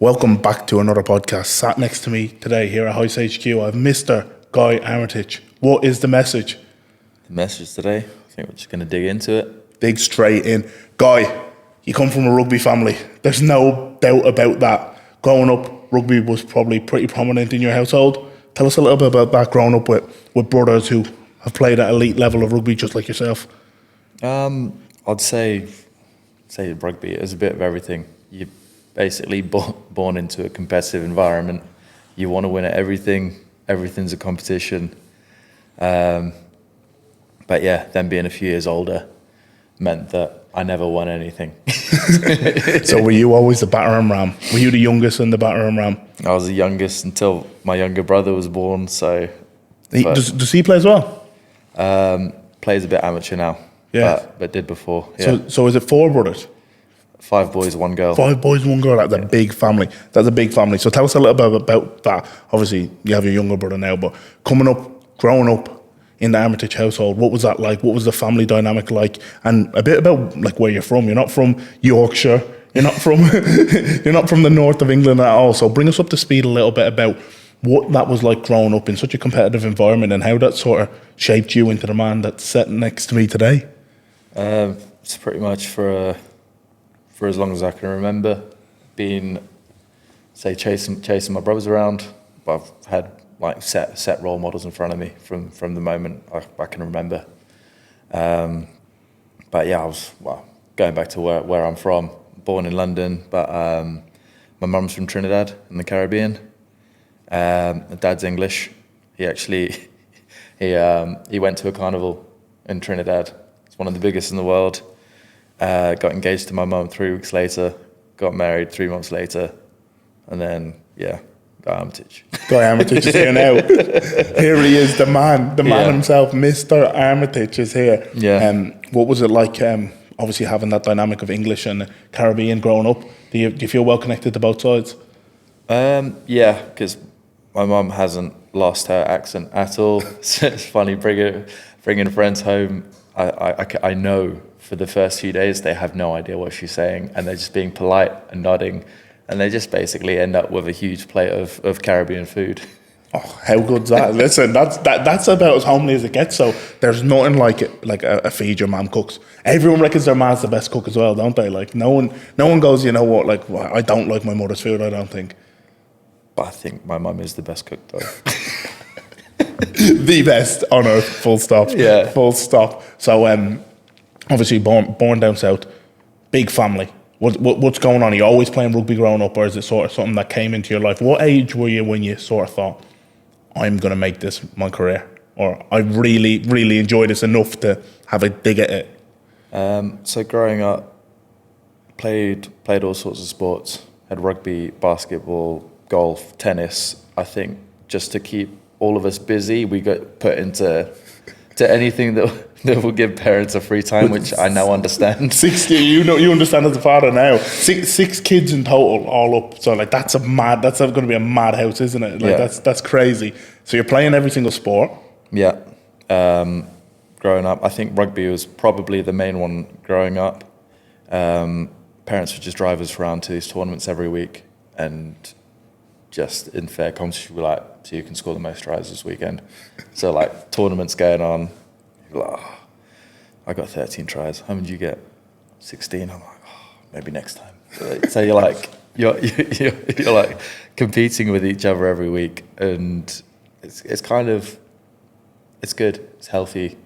Welcome back to another podcast. Sat next to me today here at House HQ, I have Mr. Guy Armitage. What is the message? The message today, I think we're just going to dig into it. Dig straight in. Guy, you come from a rugby family. There's no doubt about that. Growing up, rugby was probably pretty prominent in your household. Tell us a little bit about that, growing up with brothers who have played at elite level of rugby just like yourself. I'd say rugby is a bit of everything. You're basically born into a competitive environment. You want to win at everything. Everything's a competition. But yeah, then being a few years older meant that I never won anything. So were you always the battering ram? Were you the youngest and the battering ram? I was the youngest until my younger brother was born. So does he play as well? Plays a bit amateur now. Yeah, but did before. Yeah. So is it 4 brothers? 5 boys, 1 girl. 5 boys, 1 girl. That's a big family. That's a big family. So tell us a little bit about that. Obviously, you have your younger brother now, but growing up in the Armitage household, what was that like? What was the family dynamic like? And a bit about like where you're from. You're not from Yorkshire. You're not from the north of England at all. So bring us up to speed a little bit about what that was like growing up in such a competitive environment and how that sort of shaped you into the man that's sitting next to me today. It's pretty much for as long as I can remember, being, say, chasing my brothers around. I've had like set role models in front of me from the moment I can remember. But yeah, I was going back to where I'm from, born in London, but my mum's from Trinidad in the Caribbean. My dad's English. He actually he went to a carnival in Trinidad. It's one of the biggest in the world. Got engaged to my mum 3 weeks later, got married 3 months later, and then, Guy Armitage. Guy Armitage is here now. Here he is, the man himself, Mr. Armitage is here. Yeah. What was it like, obviously having that dynamic of English and Caribbean growing up? Do you feel well connected to both sides? Yeah, because my mum hasn't lost her accent at all. So it's funny, bringing friends home, I know for the first few days they have no idea what she's saying, and they're just being polite and nodding, and they just basically end up with a huge plate of Caribbean food. Oh, how good's that? Listen, that's about as homely as it gets. So there's nothing like it, like a feed your mum cooks. Everyone reckons their man's the best cook as well, don't they? Like no one goes, you know what? Like, well, I don't like my mother's food. I don't think. But I think my mum is the best cook, though. The best on earth. Full stop. Yeah. Full stop. So obviously born down south, big family. What's going on? Are you always playing rugby growing up, or is it sort of something that came into your life? What age were you when you sort of thought, I'm going to make this my career, or I really, really enjoy this enough to have a dig at it? So growing up, played all sorts of sports. Had rugby, basketball, golf, tennis. I think just to keep all of us busy, we got put into anything that will give parents a free time, which I now understand. 60, you understand as a father now. Six kids in total, all up. So like that's going to be a mad house, isn't it? Like that's crazy. So you're playing every single sport. Yeah. Growing up, I think rugby was probably the main one growing up. Parents would just drive us around to these tournaments every week, and just in fair competition, we're like, so you can score the most tries this weekend. So like tournaments going on, you're like, oh, I got 13 tries. How many did you get? 16. I'm like, oh, maybe next time. So you're like, you're like competing with each other every week, and it's kind of, it's good. It's healthy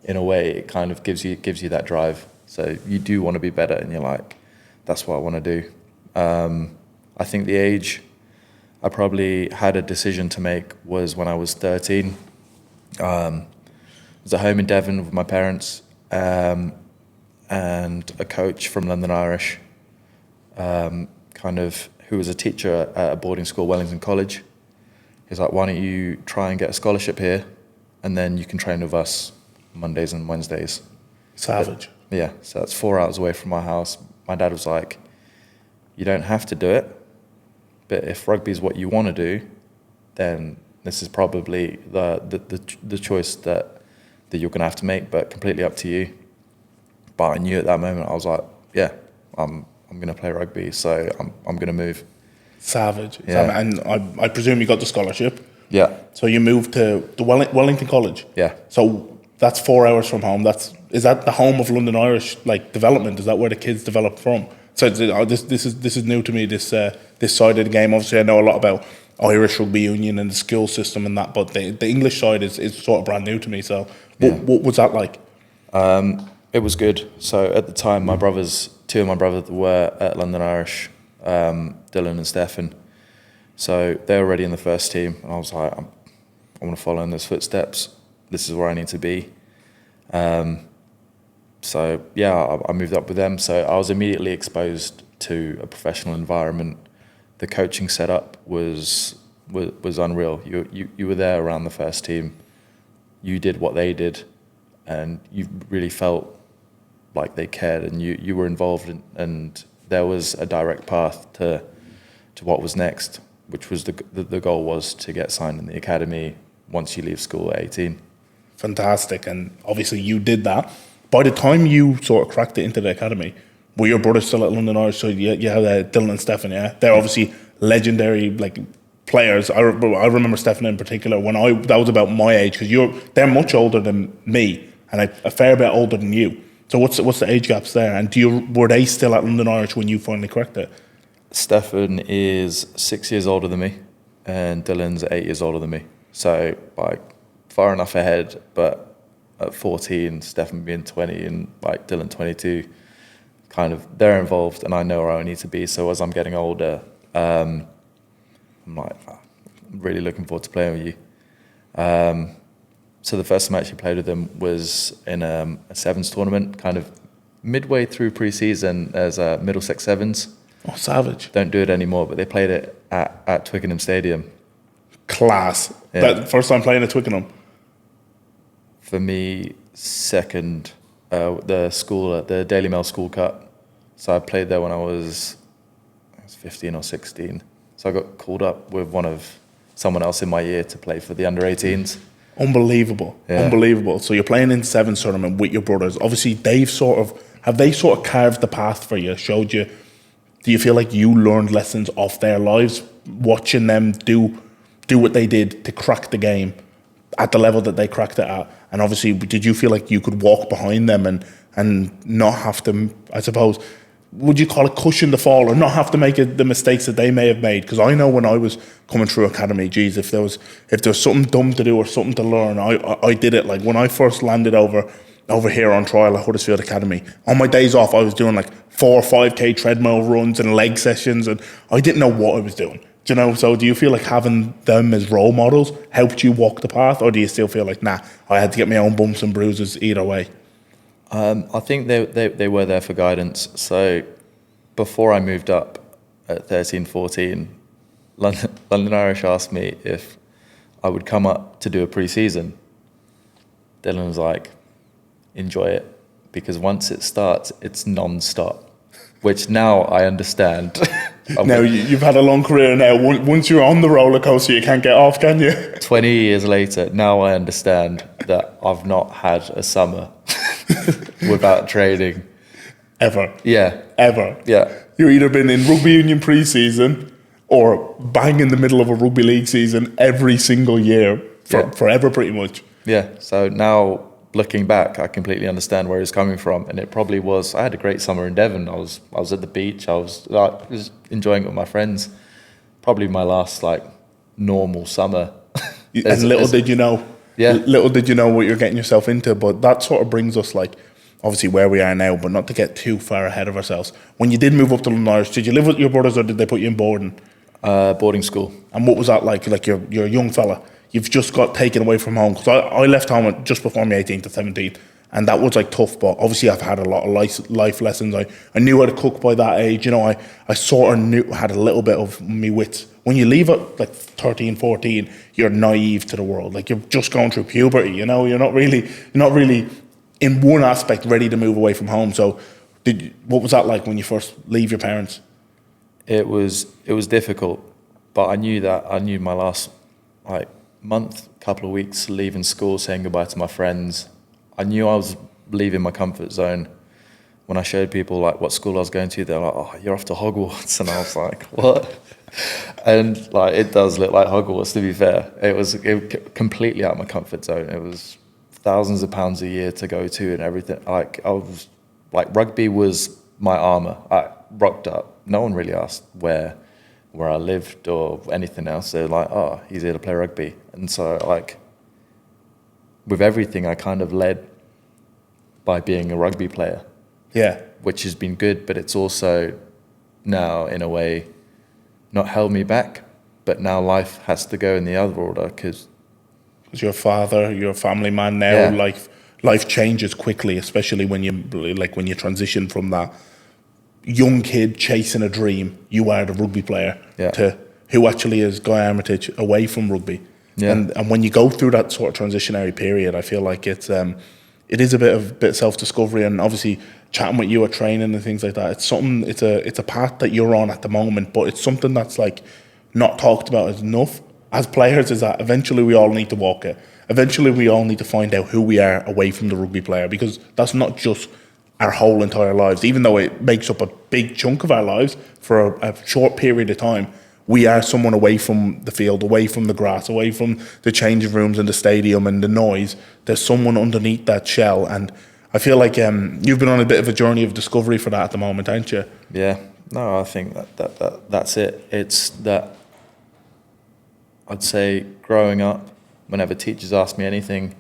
in a way. It kind of gives you that drive. So you do want to be better, and you're like, that's what I want to do. I think the age I probably had a decision to make was when I was 13. I was at home in Devon with my parents, and a coach from London Irish, who was a teacher at a boarding school, Wellington College. He's like, why don't you try and get a scholarship here, and then you can train with us Mondays and Wednesdays. Savage. Yeah, so that's 4 hours away from my house. My dad was like, you don't have to do it, but if rugby is what you want to do, then this is probably the choice that you're going to have to make, but completely up to you. But I knew at that moment, I was like, yeah, I'm going to play rugby, so I'm going to move. Savage. Yeah. And I presume you got the scholarship. Yeah, So you moved to the Wellington College. yeah. So that's 4 hours from home. Is that the home of London Irish like development? Is that where the kids develop from? So this is new to me. This side of the game. Obviously, I know a lot about Irish rugby union and the school system and that, but the English side is sort of brand new to me. So what was that like? It was good. So at the time, two of my brothers were at London Irish, Dylan and Stefan. So they were already in the first team, and I was like, I want to follow in those footsteps. This is where I need to be. So yeah, I moved up with them. So I was immediately exposed to a professional environment. The coaching setup was unreal. You were there around the first team. You did what they did, and you really felt like they cared, and you were involved and there was a direct path to what was next, which was the goal was to get signed in the academy once you leave school at 18. Fantastic. And obviously you did that. By the time you sort of cracked it into the academy, were your brothers still at London Irish? So you had Dylan and Stefan, yeah? They're obviously legendary like players. I remember Stefan in particular that was about my age, because they're much older than me and a fair bit older than you. So what's the age gaps there? And were they still at London Irish when you finally cracked it? Stefan is 6 years older than me, and Dylan's 8 years older than me. So like far enough ahead, but at 14, Stefan being 20 and like Dylan 22, kind of they're involved, and I know where I need to be. So as I'm getting older, I'm like, I'm really looking forward to playing with you. So the first time I actually played with them was in a sevens tournament, kind of midway through pre-season as Middlesex Sevens. Oh, savage. Don't do it anymore, but they played it at Twickenham Stadium. Class. Yeah. That first time playing at Twickenham? For me, second, the Daily Mail School Cup. So I played there when I was 15 or 16. So I got called up with someone else in my year to play for the under-18s. Unbelievable. Yeah. Unbelievable. So you're playing in sevens tournament with your brothers. Obviously, have they sort of carved the path for you, showed you? Do you feel like you learned lessons off their lives, watching them do what they did to crack the game at the level that they cracked it at? And obviously, did you feel like you could walk behind them and not have to, I suppose, would you call it cushion the fall, or not have to make the mistakes that they may have made? Because I know when I was coming through academy, geez, if there was something dumb to do or something to learn, I did it. Like when I first landed over here on trial at Huddersfield Academy, on my days off I was doing like 4 or 5k treadmill runs and leg sessions, and I didn't know what I was doing. Do you know? So do you feel like having them as role models helped you walk the path, or do you still feel like, nah, I had to get my own bumps and bruises either way? I think they were there for guidance. So before I moved up at 13, 14, London Irish asked me if I would come up to do a pre-season. Dylan was like, enjoy it, because once it starts, it's non-stop, which now I understand. Now, you've had a long career now. Once you're on the roller coaster, you can't get off, can you? 20 years later, now I understand that I've not had a summer without training. Ever. Yeah. Ever. Yeah. You've either been in rugby union pre-season or bang in the middle of a rugby league season every single year, forever pretty much. Yeah. So now, looking back, I completely understand where he's coming from, and it probably was. I had a great summer in Devon. I was at the beach. I was enjoying it with my friends. Probably my last normal summer. And little did you know what you're getting yourself into. But that sort of brings us obviously where we are now, but not to get too far ahead of ourselves. When you did move up to London Irish, did you live with your brothers, or did they put you in boarding? Boarding school. And what was that like? Like you're a young fella. You've just got taken away from home. Because I left home just before my 18th to 17th. And that was tough. But obviously I've had a lot of life lessons. I knew how to cook by that age. You know, I sort of had a little bit of me wits. When you leave at 13, 14, you're naive to the world. You're just going through puberty, you know. You're not really in one aspect ready to move away from home. So what was that like when you first leave your parents? It was difficult. But I knew my last month, couple of weeks leaving school, saying goodbye to my friends, I knew I was leaving my comfort zone. When I showed people what school I was going to, they're like, "Oh, you're off to Hogwarts," and I was like, "What?" And like it does look like Hogwarts. To be fair, it was completely out of my comfort zone. It was thousands of pounds a year to go to and everything. Like I was like rugby was my armor. I rocked up. No one really asked where I lived or anything else. They're like, oh, he's here to play rugby. And so like with everything, I kind of led by being a rugby player. Yeah. Which has been good, but it's also now in a way not held me back, but now life has to go in the other order because you're a father, you're a family man now. Yeah. Life changes quickly, especially when you transition from that young kid chasing a dream. You are the rugby player to who actually is Guy Armitage away from rugby. Yeah. And when you go through that sort of transitionary period, I feel like it is a bit of self-discovery, and obviously chatting with you at training and things like that. It's something. It's a path that you're on at the moment, but it's something that's like not talked about enough as players. Is that eventually we all need to walk it. Eventually we all need to find out who we are away from the rugby player, because that's not just our whole entire lives. Even though it makes up a big chunk of our lives for a short period of time, we are someone away from the field, away from the grass, away from the changing rooms and the stadium and the noise. There's someone underneath that shell, and I feel like you've been on a bit of a journey of discovery for that at the moment, aren't you? Yeah. No, I think that's it. It's that I'd say growing up, whenever teachers asked me anything,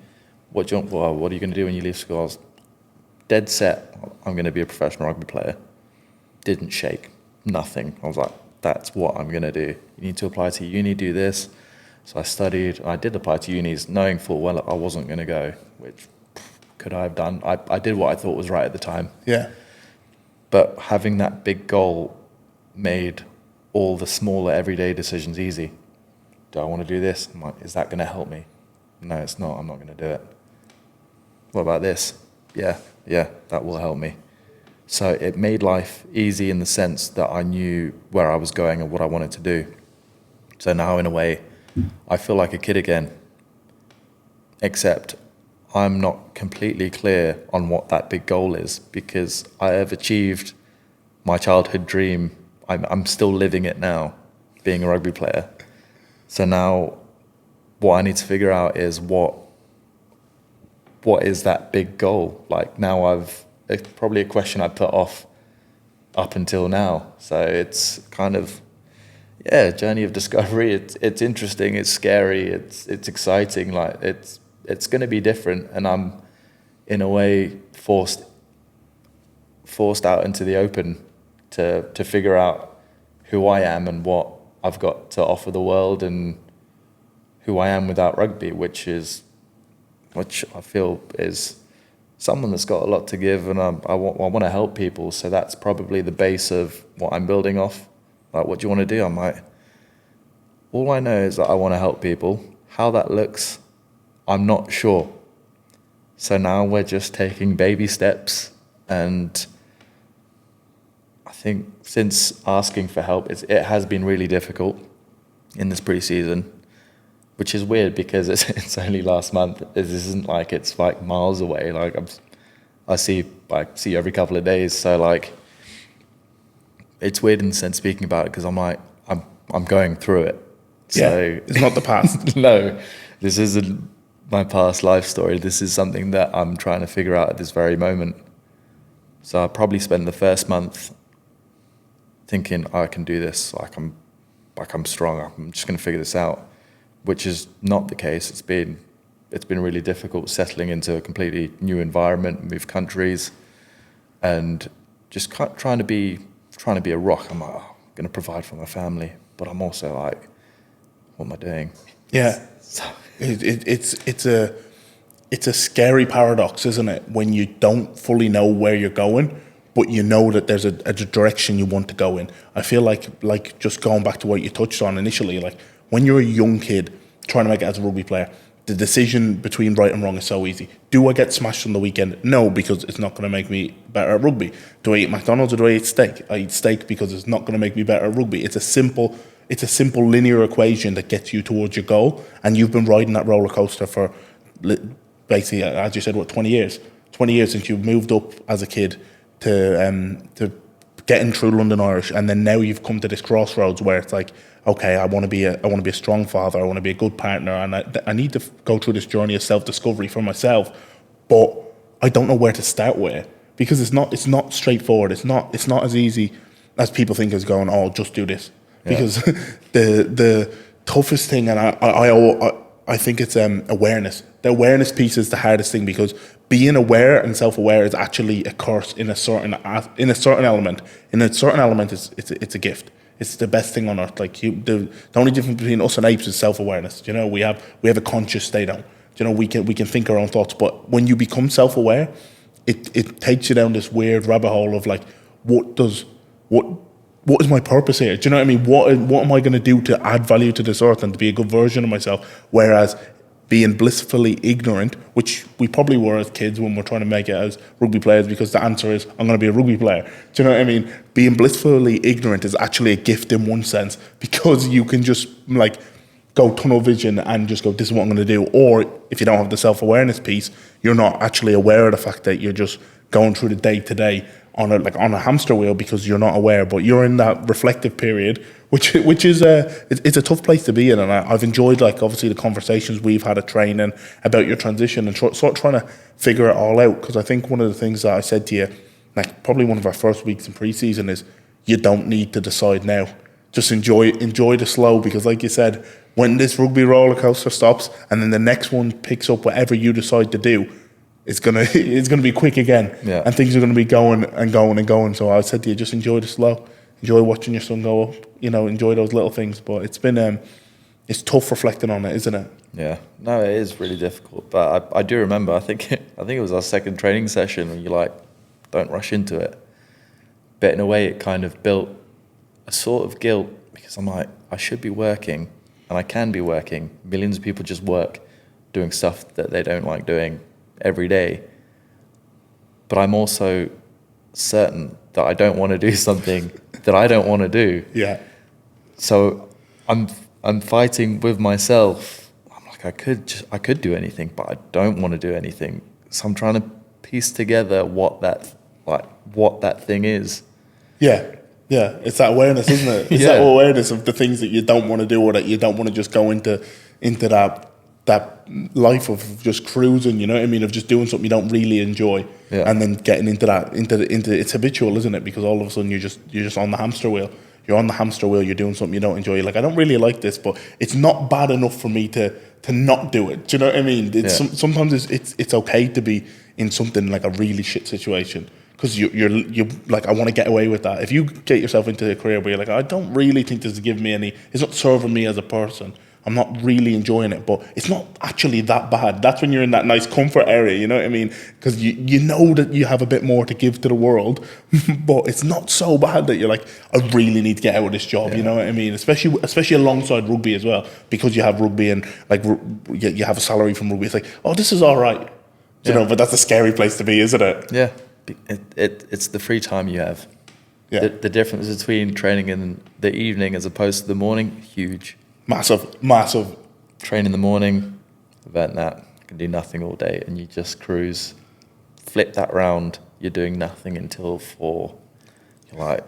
what are you going to do when you leave school? I was dead set, I'm going to be a professional rugby player. Didn't shake, nothing. I was like, that's what I'm going to do. You need to apply to uni, do this. So I studied. I did apply to unis, knowing full well I wasn't going to go, which could I have done? I did what I thought was right at the time. Yeah. But having that big goal made all the smaller everyday decisions easy. Do I want to do this? I'm like, is that going to help me? No, it's not. I'm not going to do it. What about this? Yeah, that will help me. So it made life easy in the sense that I knew where I was going and what I wanted to do. So now, in a way, I feel like a kid again, except I'm not completely clear on what that big goal is, because I have achieved my childhood dream. I'm still living it now, being a rugby player. So now what I need to figure out is what is that big goal? Like now it's probably a question I put off up until now. So it's kind of, journey of discovery. It's interesting, it's scary, it's exciting. Like it's going to be different, and I'm in a way forced out into the open to figure out who I am and what I've got to offer the world and who I am without rugby, which I feel is someone that's got a lot to give, and I want to help people. So that's probably the base of what I'm building off. Like, what do you want to do? I'm like, all I know is that I want to help people. How that looks, I'm not sure. So now we're just taking baby steps, and I think since asking for help, it has been really difficult in this pre-season, which is weird because it's only last month. This isn't like it's like miles away. Like I see you every couple of days. So like, it's weird in the sense speaking about it because I'm like, I'm going through it. So it's not the past. No, this isn't my past life story. This is something that I'm trying to figure out at this very moment. So I probably spent the first month thinking, I can do this. I'm strong. I'm just going to figure this out, which is not the case. It's been really difficult settling into a completely new environment, move countries, and just trying to be a rock. I'm like, I'm going to provide for my family, but I'm also like, what am I doing? Yeah, so. It's a scary paradox, isn't it? When you don't fully know where you're going, but you know that there's a direction you want to go in. I feel like just going back to what you touched on initially, like when you're a young kid trying to make it as a rugby player, the decision between right and wrong is so easy. Do I get smashed on the weekend? No, because it's not going to make me better at rugby. Do I eat McDonald's or do I eat steak? I eat steak because it's not going to make me better at rugby. It's a simple linear equation that gets you towards your goal, and you've been riding that roller coaster for basically, as you said, 20 years? 20 years since you moved up as a kid to getting through London Irish, and then now you've come to this crossroads where it's like, okay, I want to be a strong father, I want to be a good partner, and I need to go through this journey of self-discovery for myself, but I don't know where to start with, because it's not straightforward. It's not as easy as people think as going, oh, just do this. Yeah. Because the toughest thing, and I think it's awareness. The awareness piece is the hardest thing, because being aware and self-aware is actually a curse in a certain element. In a certain element, it's a gift. It's the best thing on earth. Like the only difference between us and apes is self-awareness. You know, we have a conscious state on. You know, we can think our own thoughts. But when you become self-aware, it takes you down this weird rabbit hole of like, what is my purpose here? Do you know what I mean? What am I going to do to add value to this earth and to be a good version of myself? Whereas being blissfully ignorant, which we probably were as kids when we're trying to make it as rugby players, because the answer is, I'm going to be a rugby player. Do you know what I mean? Being blissfully ignorant is actually a gift in one sense, because you can just like go tunnel vision and just go, this is what I'm going to do. Or if you don't have the self-awareness piece, you're not actually aware of the fact that you're just going through the day-to-day on a hamster wheel, because you're not aware, but you're in that reflective period, which is it's a tough place to be in. And I've enjoyed, like, obviously the conversations we've had at training about your transition and sort of trying to figure it all out. Because I think one of the things that I said to you, like probably one of our first weeks in pre-season, is you don't need to decide now. Just enjoy the slow, because like you said, when this rugby roller coaster stops and then the next one picks up whatever you decide to do, it's gonna be quick again, and things are gonna be going and going and going. So I said to you, just enjoy the slow, enjoy watching your son go up. You know, enjoy those little things. But it's been it's tough reflecting on it, isn't it? Yeah, no, it is really difficult. But I do remember, I think it was our second training session, and you're like, don't rush into it. But in a way, it kind of built a sort of guilt, because I'm like, I should be working, and I can be working. Millions of people just work doing stuff that they don't like doing every day. But I'm also certain that I don't want to do something that I don't want to do. Yeah. So I'm fighting with myself. I'm like, I could do anything, but I don't want to do anything. So I'm trying to piece together what that thing is. Yeah. Yeah, it's that awareness, isn't it? It's that awareness of the things that you don't want to do, or that you don't want to just go into that life of just cruising, you know what I mean, of just doing something you don't really enjoy, and then getting into it's habitual, isn't it? Because all of a sudden you're just on the hamster wheel. You're on the hamster wheel. You're doing something you don't enjoy. You're like, I don't really like this, but it's not bad enough for me to not do it. Do you know what I mean? Sometimes it's okay to be in something like a really shit situation, because you're like, I want to get away with that. If you get yourself into a career where you're like, I don't really think this is giving me any, it's not serving me as a person, I'm not really enjoying it, but it's not actually that bad. That's when you're in that nice comfort area, you know what I mean? Because you know that you have a bit more to give to the world, but it's not so bad that you're like, I really need to get out of this job, you know what I mean? Especially alongside rugby as well, because you have rugby and like you have a salary from rugby. It's like, oh, this is all right, you know, but that's a scary place to be, isn't it? Yeah, it's the free time you have. Yeah. The difference between training in the evening as opposed to the morning, huge. Massive. Train in the morning, event that, can do nothing all day, and you just cruise. Flip that round, you're doing nothing until 4. You're like,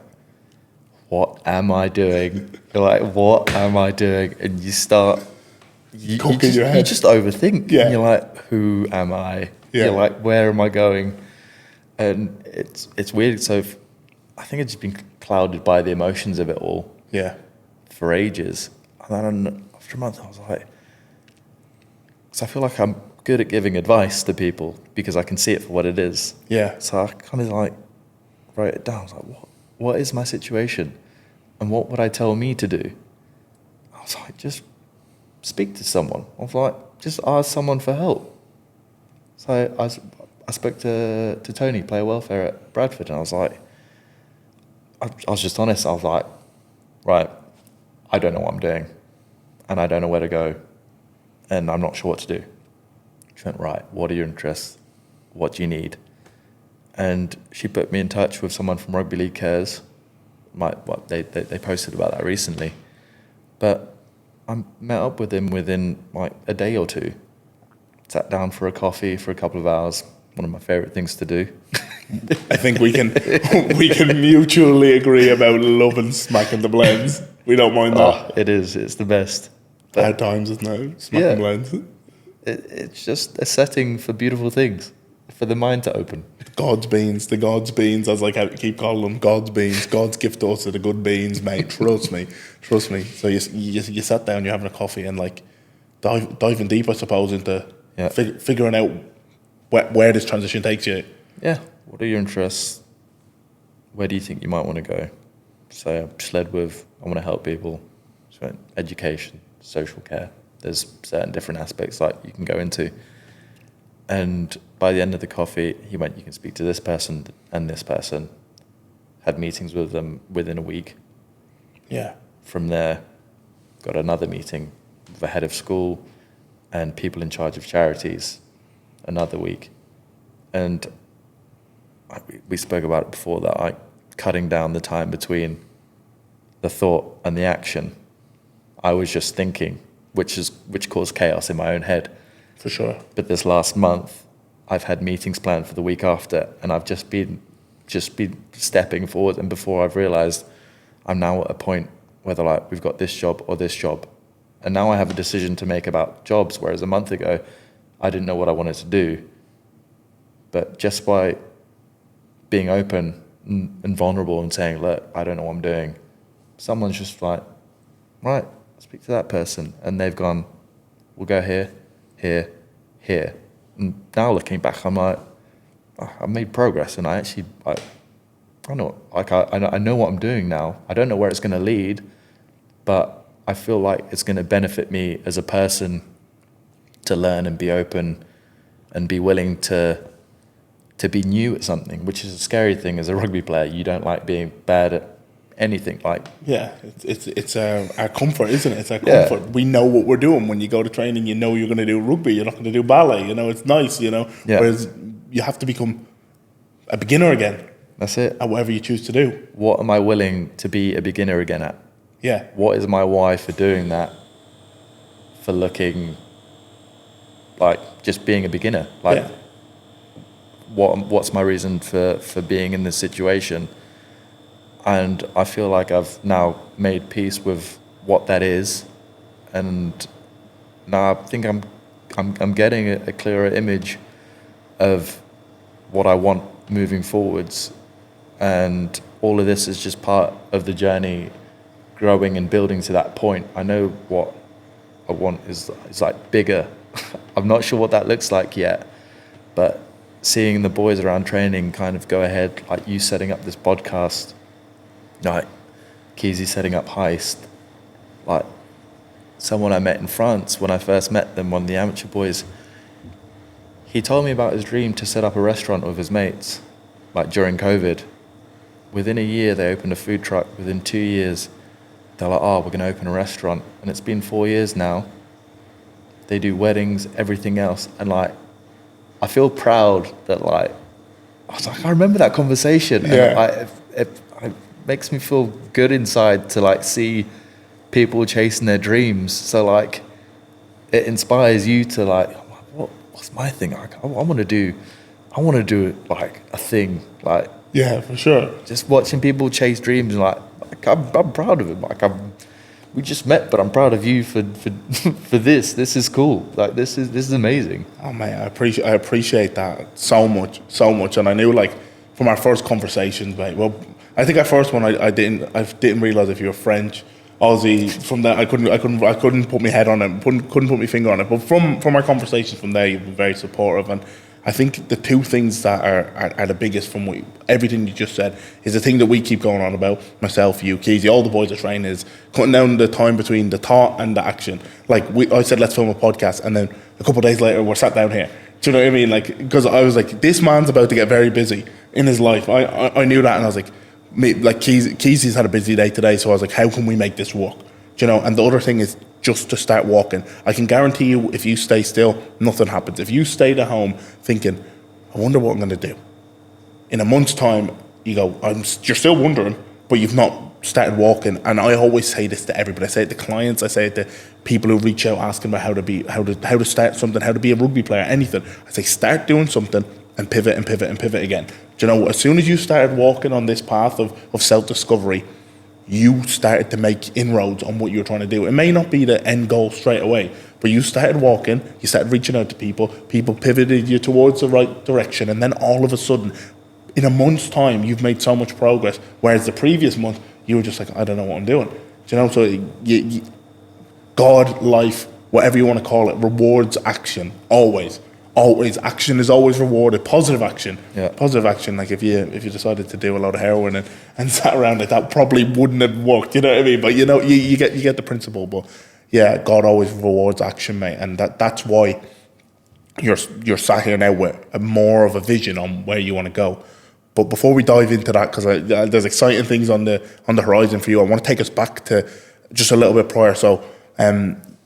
what am I doing? You're like, what am I doing? And you start, you just overthink. Yeah. And you're like, who am I? Yeah. You're like, where am I going? And it's weird. So I think it's just been clouded by the emotions of it all. Yeah. For ages. And then after a month, I was like, because I feel like I'm good at giving advice to people because I can see it for what it is. Yeah. So I kind of like wrote it down. I was like, what is my situation? And what would I tell me to do? I was like, just speak to someone. I was like, just ask someone for help. So I spoke to Tony, player welfare at Bradford, and I was like, I was just honest. I was like, right, I don't know what I'm doing, and I don't know where to go, and I'm not sure what to do. She went, right, what are your interests? What do you need? And she put me in touch with someone from Rugby League Cares. They posted about that recently. But I met up with him within like a day or two. Sat down for a coffee for a couple of hours. One of my favourite things to do. I think we can mutually agree about loving smacking the blends. We don't mind that. It is. It's the best. Hard times, isn't it? Smacking lens. It's just a setting for beautiful things, for the mind to open. The God's beans, as I keep calling them, God's beans. God's gift to us are the good beans, mate. Trust me. So you sat down, you're having a coffee, and like diving deep, I suppose, into figuring out where this transition takes you. Yeah. What are your interests? Where do you think you might want to go? So I've just led with, I want to help people. So education, social care. There's certain different aspects like you can go into. And by the end of the coffee, he went, you can speak to this person and this person. Had meetings with them within a week. Yeah. From there, got another meeting with the head of school and people in charge of charities another week. And we spoke about it before, that cutting down the time between the thought and the action. I was just thinking, which caused chaos in my own head. For sure. But this last month, I've had meetings planned for the week after, and I've just been stepping forward. And before I've realised, I'm now at a point where they're like, we've got this job or this job, and now I have a decision to make about jobs. Whereas a month ago, I didn't know what I wanted to do. But just by being open and vulnerable and saying, look, I don't know what I'm doing, someone's just like, right, speak to that person, and they've gone, we'll go here. And now looking back, I'm like, I made progress, and I know what I'm doing now. I don't know where it's going to lead, but I feel like it's going to benefit me as a person to learn and be open and be willing to be new at something, which is a scary thing as a rugby player. You don't like being bad at anything. It's our comfort, isn't it? It's our comfort. We know what we're doing. When you go to training, you know you're going to do rugby. You're not going to do ballet. It's nice. Whereas you have to become a beginner again. That's it. At whatever you choose to do. What am I willing to be a beginner again at? Yeah. What is my why for doing that? For looking like just being a beginner. What's my reason for being in this situation? And I feel like I've now made peace with what that is, and now I think I'm getting a clearer image of what I want moving forwards, and all of this is just part of the journey, growing and building to that point. I know what I want is like bigger. I'm not sure what that looks like yet, but seeing the boys around training kind of go ahead, like you setting up this podcast, like Keezy setting up Heist, like someone I met in France when I first met them, one of the amateur boys, he told me about his dream to set up a restaurant with his mates, like during COVID. Within a year, they opened a food truck. Within 2 years, they're like, we're going to open a restaurant. And it's been 4 years now. They do weddings, everything else. And like, I feel proud that like, I was like, I remember that conversation. Yeah. And it makes me feel good inside to like see people chasing their dreams. So like, it inspires you to like, what's my thing? Like, I want to do like a thing. Like, yeah, for sure. Just watching people chase dreams, like I'm proud of it. Like we just met, but I'm proud of you for this. This is cool. Like this is amazing. Oh man, I appreciate that so much. And I knew like from our first conversations, mate. Well, I think at first one I didn't realize if you were French, Aussie. From that I couldn't put my head on it. Couldn't put my finger on it. But from our conversations from there, you've been very supportive. And I think the two things that are the biggest from everything you just said is the thing that we keep going on about, myself, you, Keezy, all the boys that train, is cutting down the time between the thought and the action. Like I said, let's film a podcast, and then a couple of days later we're sat down here. Do you know what I mean? Like, because I was like, this man's about to get very busy in his life. I knew that, and I was like, Keezy's had a busy day today, so I was like, how can we make this work? Do you know? And the other thing is just to start walking. I can guarantee you, if you stay still, nothing happens. If you stayed at home thinking, I wonder what I'm going to do, in a month's time, you go, you're still wondering, but you've not started walking. And I always say this to everybody. I say it to clients. I say it to people who reach out asking about how to start something, how to be a rugby player, anything. I say, start doing something and pivot again. Do you know, as soon as you started walking on this path of self-discovery, you started to make inroads on what you're trying to do. It may not be the end goal straight away, but you started walking, you started reaching out to people pivoted you towards the right direction, and then all of a sudden, in a month's time, you've made so much progress, whereas the previous month, you were just like, I don't know what I'm doing. Do you know? So God, life, whatever you want to call it, rewards action, always. Always. Action is always rewarded. Positive action. Yeah. Positive action. Like if you decided to do a lot of heroin and sat around it, that probably wouldn't have worked. You know what I mean? But you know, you get the principle. But yeah, God always rewards action, mate. And that's why you're sat here now with more of a vision on where you want to go. But before we dive into that, because there's exciting things on the horizon for you, I want to take us back to just a little bit prior. So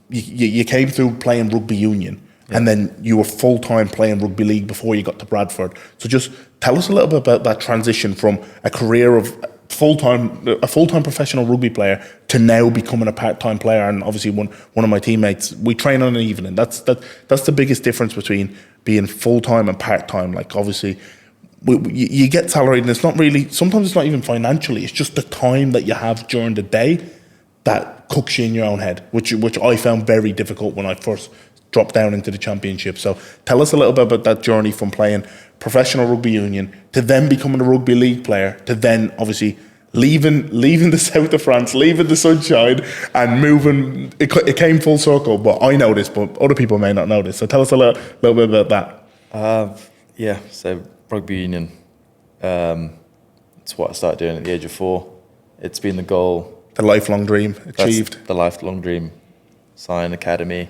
you came through playing rugby union. Yeah. And then you were full-time playing rugby league before you got to Bradford. So just tell us a little bit about that transition from a career of a full-time professional rugby player to now becoming a part-time player. And obviously one of my teammates, we train on an evening. That's the biggest difference between being full-time and part-time. Like obviously you get salaried, and it's not really, sometimes it's not even financially, it's just the time that you have during the day that cooks you in your own head, which I found very difficult when I first dropped down into the championship. So tell us a little bit about that journey from playing professional rugby union to then becoming a rugby league player to then obviously leaving the south of France, leaving the sunshine and moving. It came full circle, but I know this, but other people may not know this. So tell us a little bit about that. Yeah, so rugby union, it's what I started doing at the age of 4. It's been the goal. The lifelong dream achieved. That's the lifelong dream. Sign academy.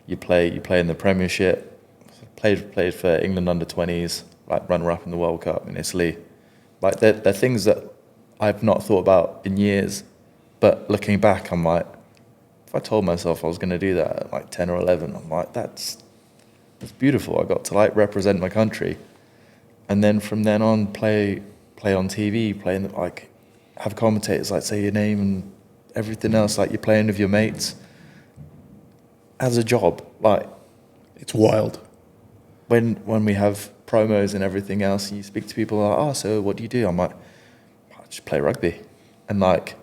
You play in the Premiership. Played for England under 20s, like runner-up in the World Cup in Italy. Like they're things that I've not thought about in years. But looking back, I'm like, if I told myself I was going to do that at like 10 or 11, I'm like, that's beautiful. I got to like represent my country, and then from then on, play on TV, like have commentators like say your name and everything else, like you're playing with your mates. As a job, like it's wild. When we have promos and everything else, and you speak to people like, oh, so what do you do? I'm like, I just play rugby, and like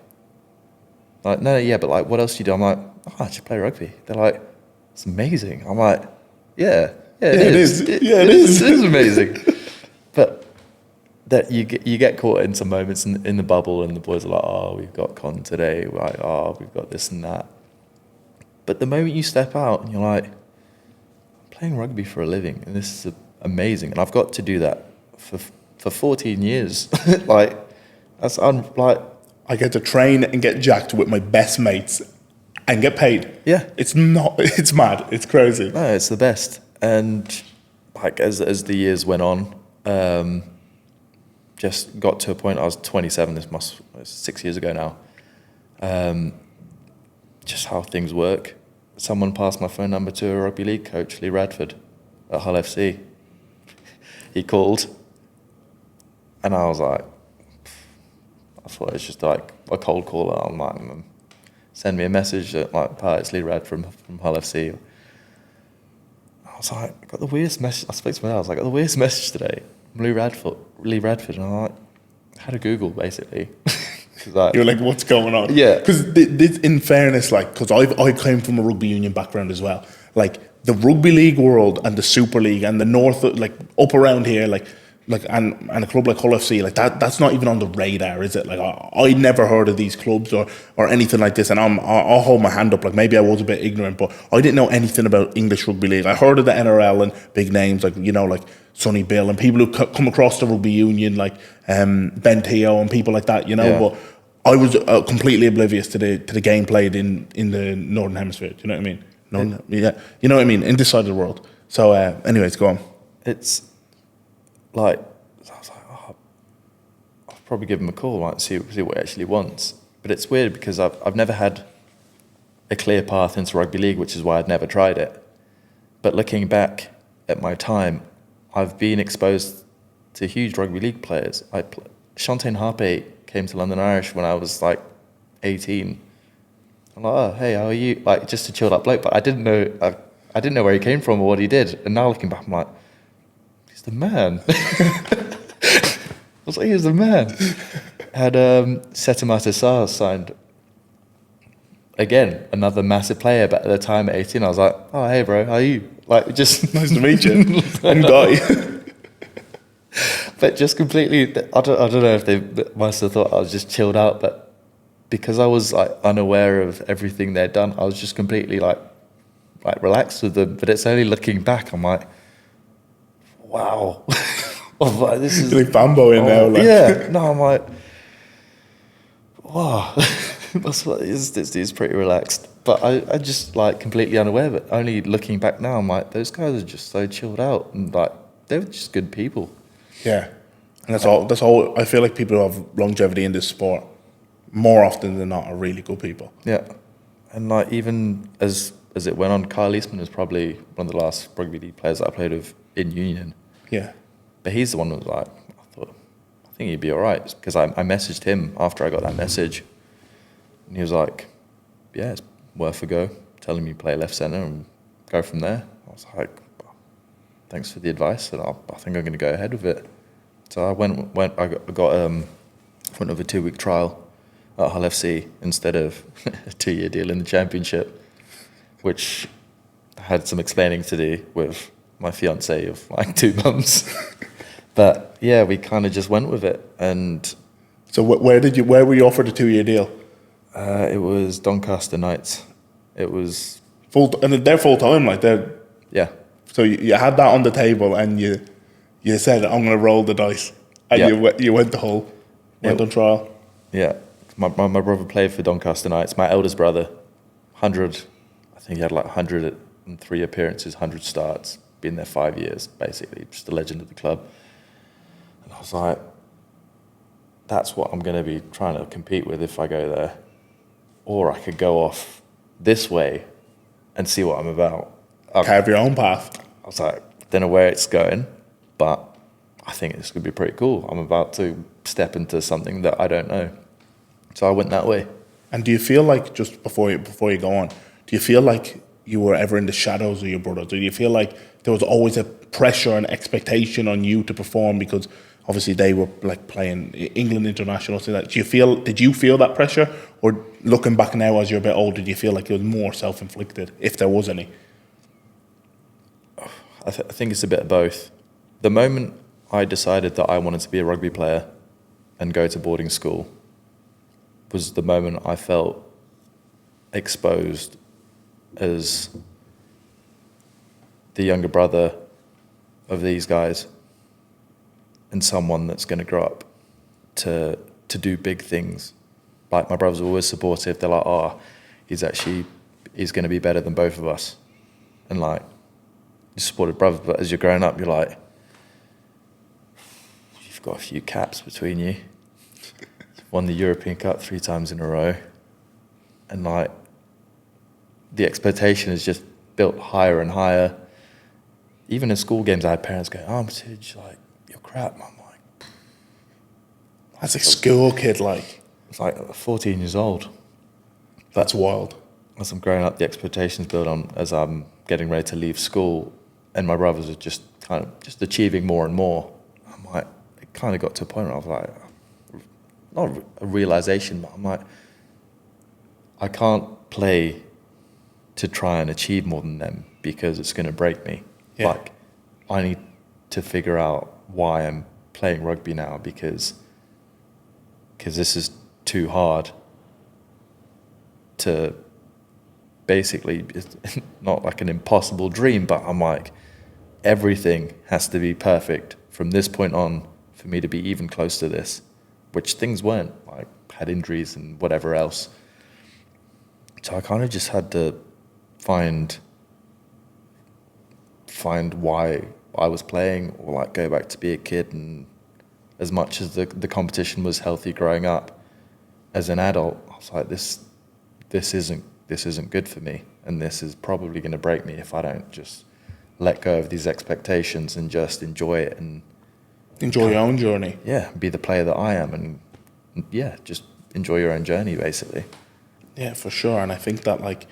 no, yeah, but like, what else do you do? I'm like, oh, I just play rugby. They're like, it's amazing. I'm like, yeah, it is. It is amazing. But that you get caught in some moments in the bubble, and the boys are like, oh, we've got con today. We're like, oh, we've got this and that. But the moment you step out and you're like, I'm playing rugby for a living, and this is amazing, and I've got to do that for 14 years. Like, that's like I get to train and get jacked with my best mates and get paid. Yeah, it's mad, it's crazy. No, it's the best. And like as the years went on, just got to a point. I was 27. This was 6 years ago now. Just how things work. Someone passed my phone number to a rugby league coach, Lee Radford, at Hull FC. He called, and I was like, I thought it was just like a cold call. I'm like, send me a message that like, hi, it's Lee Radford from Hull FC. I was like, I got the weirdest message. I spoke to my dad. I was like, I got the weirdest message today. Lee Radford, and I'm like, had a Google basically. Like, you're like, what's going on? Yeah. Because in fairness, like, because I came from a rugby union background as well. Like the rugby league world and the Super League and the North, like up around here, like and a club like Hull FC, like that's not even on the radar, is it? Like I never heard of these clubs or anything like this. And I'll hold my hand up. Like maybe I was a bit ignorant, but I didn't know anything about English rugby league. I heard of the NRL and big names like like Sonny Bill and people who come across the rugby union, like Ben Teo and people like that, Yeah. But I was completely oblivious to the game played in the Northern Hemisphere. Do you know what I mean? Yeah. You know what I mean? In this side of the world. So anyways, go on. It's like, I was like, oh, I'll probably give him a call, like, see what he actually wants. But it's weird because I've never had a clear path into rugby league, which is why I'd never tried it. But looking back at my time, I've been exposed to huge rugby league players. Shantae Harpe came to London Irish when I was like 18. I'm like, oh, hey, how are you? Like, just a chilled up bloke. But I didn't know where he came from or what he did. And now looking back, I'm like, he's the man. I was like, he's the man. had Setamata Sarr signed. Again, another massive player, but at the time at 18, I was like, oh, hey, bro, how are you? Like, just... Nice to meet you. I'm Guy. But just completely, I don't know if they must have thought I was just chilled out, but because I was like unaware of everything they'd done, I was just completely like relaxed with them. But it's only looking back, I'm like, wow. I'm like, this is... You're like fanboying now. Like. Yeah. No, I'm like, wow. This dude's pretty relaxed. But I just like completely unaware, but only looking back now, I'm like, those guys are just so chilled out and like, they were just good people. Yeah. And that's all. I feel like people who have longevity in this sport, more often than not, are really good people. Yeah. And like, even as it went on, Kyle Eastman was probably one of the last rugby league players that I played with in Union. Yeah. But he's the one who was like, I think he'd be all right. Because I messaged him after I got that message. And he was like, yeah, it's worth a go. Telling me play left centre and go from there. I was like, thanks for the advice. And I think I'm going to go ahead with it. So I went with a 2-week trial at Hull FC instead of a 2-year deal in the Championship, which I had some explaining to do with my fiancée of like 2 months. But yeah, we kind of just went with it. And so where were you offered a 2-year deal? It was Doncaster Knights. It was and they're full time, like they're... Yeah. So you had that on the table and you said, I'm going to roll the dice. And you went to Hull, went on trial. Yeah. My brother played for Doncaster Knights. My eldest brother, I think he had like 103 appearances, 100 starts, been there 5 years, basically, just a legend of the club. And I was like, that's what I'm going to be trying to compete with if I go there. Or I could go off this way and see what I'm about. Carve your own path. I was like, don't know where it's going, but I think it's going to be pretty cool. I'm about to step into something that I don't know. So I went that way. And do you feel like, just before you go on, do you feel like you were ever in the shadows of your brothers? Or do you feel like there was always a pressure and expectation on you to perform because obviously they were like playing England international? So that did you feel that pressure? Or looking back now as you're a bit older, do you feel like it was more self-inflicted, if there was any? I think it's a bit of both. The moment I decided that I wanted to be a rugby player and go to boarding school was the moment I felt exposed as the younger brother of these guys and someone that's going to grow up to do big things. Like, my brothers were always supportive. They're like, oh, he's going to be better than both of us. And like, you supported brothers, but as you're growing up, you're like, you've got a few caps between you. You've won the European Cup 3 times in a row. And like, the expectation is just built higher and higher. Even in school games, I had parents go, Armitage, like, you're crap. And I'm like, that's a school kid, like. It's like 14 years old. That's wild. As I'm growing up, the expectations build on as I'm getting ready to leave school, and my brothers are just kind of just achieving more and more. I'm like, it kind of got to a point where I was like, not a realization, but I'm like, I can't play to try and achieve more than them because it's going to break me. Yeah. Like, I need to figure out why I'm playing rugby now because this is too hard to basically, it's not like an impossible dream, but I'm like, everything has to be perfect from this point on for me to be even close to this, which things weren't, like, had injuries and whatever else. So I kind of just had to find why I was playing, or like go back to be a kid. And as much as the competition was healthy growing up, as an adult, I was like, this isn't good for me, and this is probably going to break me if I don't just let go of these expectations and just enjoy it and enjoy your own journey. Yeah, be the player that I am, and yeah, just enjoy your own journey, basically. Yeah, for sure. And I think that, like,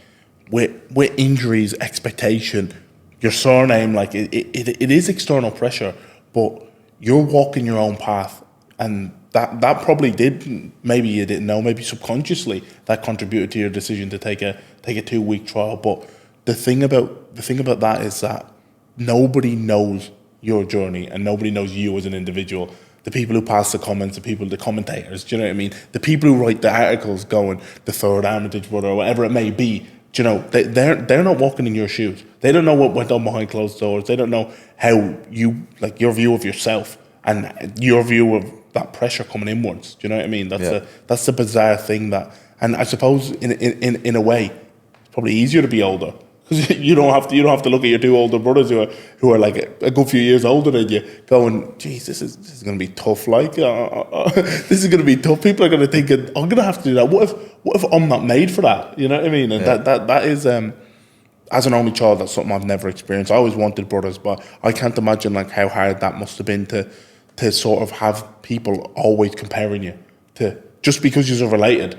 with injuries, expectation, your surname, like, it is external pressure, but you're walking your own path, and that probably did. Maybe you didn't know. Maybe subconsciously that contributed to your decision to take a 2-week trial. But the thing about that is that nobody knows your journey and nobody knows you as an individual. The people who pass the comments, the commentators, do you know what I mean? The people who write the articles going, the third Armitage brother, or whatever it may be, do you know, they're not walking in your shoes. They don't know what went on behind closed doors. They don't know how you, like, your view of yourself and your view of that pressure coming inwards. Do you know what I mean? That's the bizarre thing and I suppose in a way, it's probably easier to be older. Because you don't have to look at your 2 older brothers who are like a good few years older than you, going, "Geez, this is going to be tough. Like, this is going to be tough." People are going to think, "I'm going to have to do that. What if I'm not made for that?" You know what I mean? And that is, as an only child, that's something I've never experienced. I always wanted brothers, but I can't imagine like how hard that must have been to sort of have people always comparing you to just because you're related.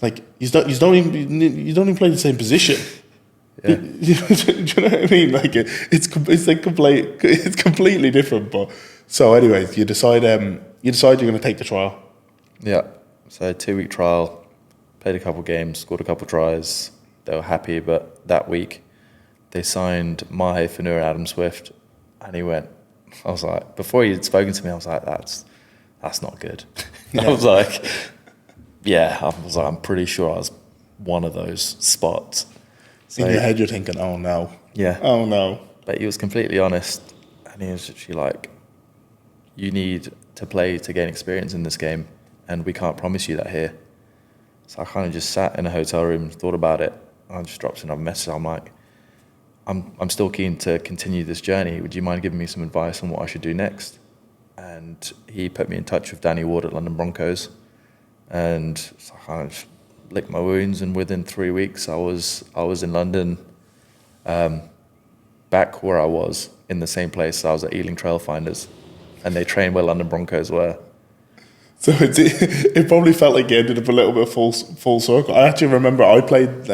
Like you don't even play the same position. Yeah. Do you know what I mean? Like it's like it's completely different. But so, anyways, you decide you're going to take the trial. Yeah. So 2-week trial, played a couple games, scored a couple tries. They were happy, but that week they signed Mahe Fanua and Adam Swift, and he went. I was like, before he had spoken to me, I was like, that's not good. Yeah. I was like, I'm pretty sure I was one of those spots. So, in your head, you're thinking, "Oh no, oh no." But he was completely honest, and he was actually like, "You need to play to gain experience in this game, and we can't promise you that here." So I kind of just sat in a hotel room, thought about it, and I just dropped another message. I'm like, "I'm still keen to continue this journey. Would you mind giving me some advice on what I should do next?" And he put me in touch with Danny Ward at London Broncos, and so I kind of licked my wounds, and within 3 weeks I was in London, back where I was in the same place. I was at Ealing Trailfinders, and they trained where London Broncos were. So it probably felt like you ended up a little bit full circle. I actually remember I played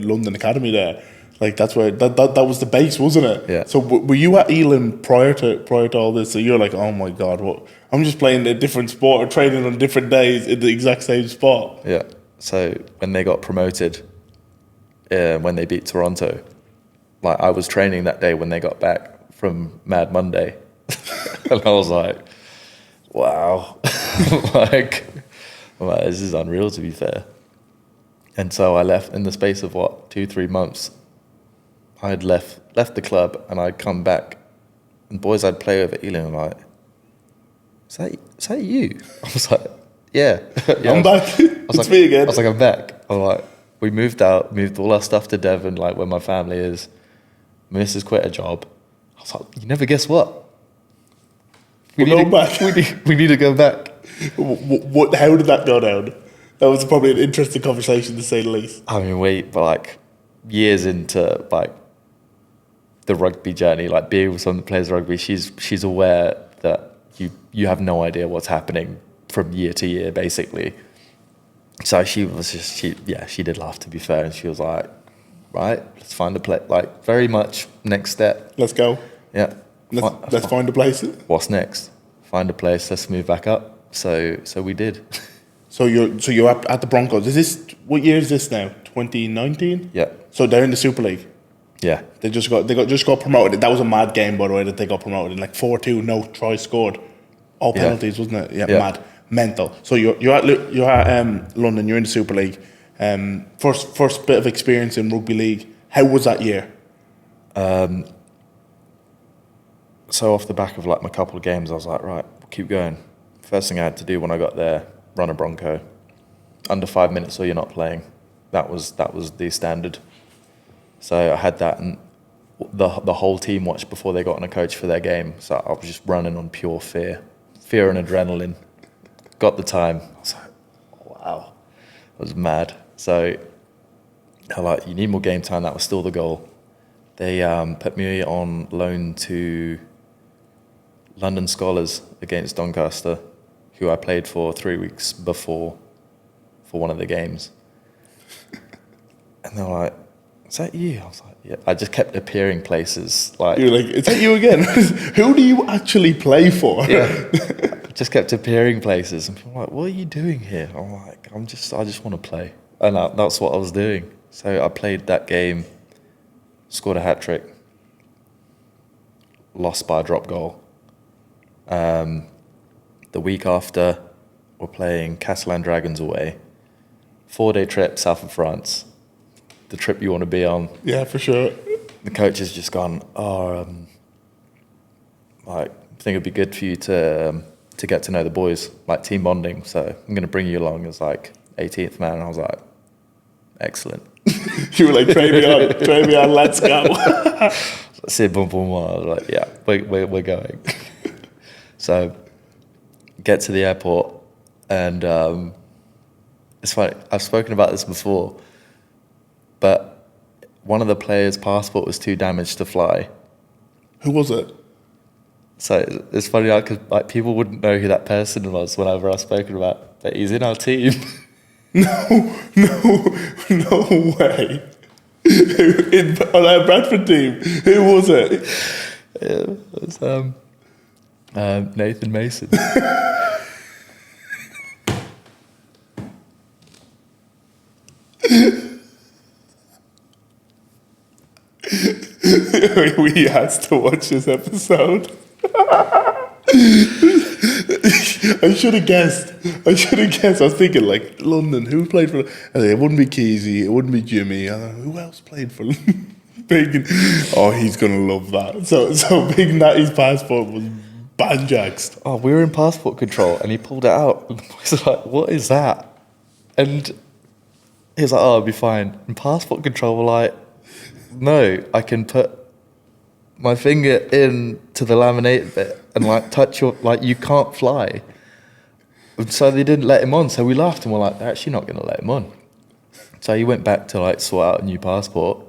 London Academy there. Like that's where that was the base, wasn't it? Yeah. So were you at Ealing prior to all this? So you're like, "Oh my God, what? I'm just playing a different sport or training on different days in the exact same spot." Yeah. So when they got promoted, when they beat Toronto, like I was training that day when they got back from Mad Monday, and I was like, "Wow, like this is unreal." To be fair, and so I left in the space of 2-3 months. I had left the club, and I'd come back, and boys I'd play with at Ealing were like, "Is that you?" I was like, "Yeah, I'm back. It's me again." I was like, "I'm back." I'm like, we moved all our stuff to Devon, like where my family is. My missus quit a job. I was like, "You never guess what? We're going back. We need to go back." What? How did that go down? That was probably an interesting conversation, to say the least. I mean, but like years into like the rugby journey, like being with some of the players of rugby, she's aware that you have no idea what's happening from year to year, basically. So she did laugh, to be fair, and she was like, "Right, let's find a place." Like very much next step. Let's go. Yeah. Let's find a place. What's next? Find a place. Let's move back up. So we did. So you're at the Broncos. What year is this now? 2019. Yeah. So they're in the Super League. Yeah. They just got promoted. That was a mad game, by the way, that they got promoted in, like 4-2, no tries scored, all penalties, wasn't it? Yeah, mad, mental. So you're at London. You're in the Super League. First bit of experience in rugby league. How was that year? So off the back of like my couple of games, I was like, right, we'll keep going. First thing I had to do when I got there, run a Bronco. Under 5 minutes or you're not playing. That was the standard. So I had that, and the whole team watched before they got on a coach for their game. So I was just running on pure fear and adrenaline. Got the time. I was like, wow, I was mad. So I like, you need more game time. That was still the goal. They put me on loan to London Scholars against Doncaster, who I played for 3 weeks before for one of the games. And they were like, "Is that you?" I was like, "Yeah." I just kept appearing places. Like, you're like, "Is that you again?" Who do you actually play for? Yeah. just kept appearing places, and people were like, "What are you doing here?" I'm like, I just want to play, and that's what I was doing. So I played that game, scored a hat trick, lost by a drop goal. The week after, we're playing Catalan Dragons away, 4-day trip south of France, the trip you want to be on. Yeah, for sure. The coach has just gone, like, I think it'd be good for you to get to know the boys, like team bonding. So I'm going to bring you along as like 18th man. And I was like, excellent. You were like, train me on, let's go. I was like, yeah, we're going. So get to the airport, and it's funny, I've spoken about this before, but one of the players' passport was too damaged to fly. Who was it? So it's funny, because like people wouldn't know who that person was whenever I've spoken about, but he's in our team. No way. On our Bradford team, who was it? It was Nathan Mason. We asked to watch this episode. I should have guessed. I was thinking, like, London, who played for... It wouldn't be Keezy, it wouldn't be Jimmy. Who else played for Big? Oh, he's going to love that. So Big Natty's passport was banjaxed. Oh, we were in passport control, and he pulled it out. And the boys were like, what is that? And he was like, oh, I'll be fine. And passport control were like, no, I can put my finger in to the laminated bit and like touch your, like, you can't fly. And so they didn't let him on. So we laughed and we're like, they're actually not going to let him on. So he went back to like sort out a new passport,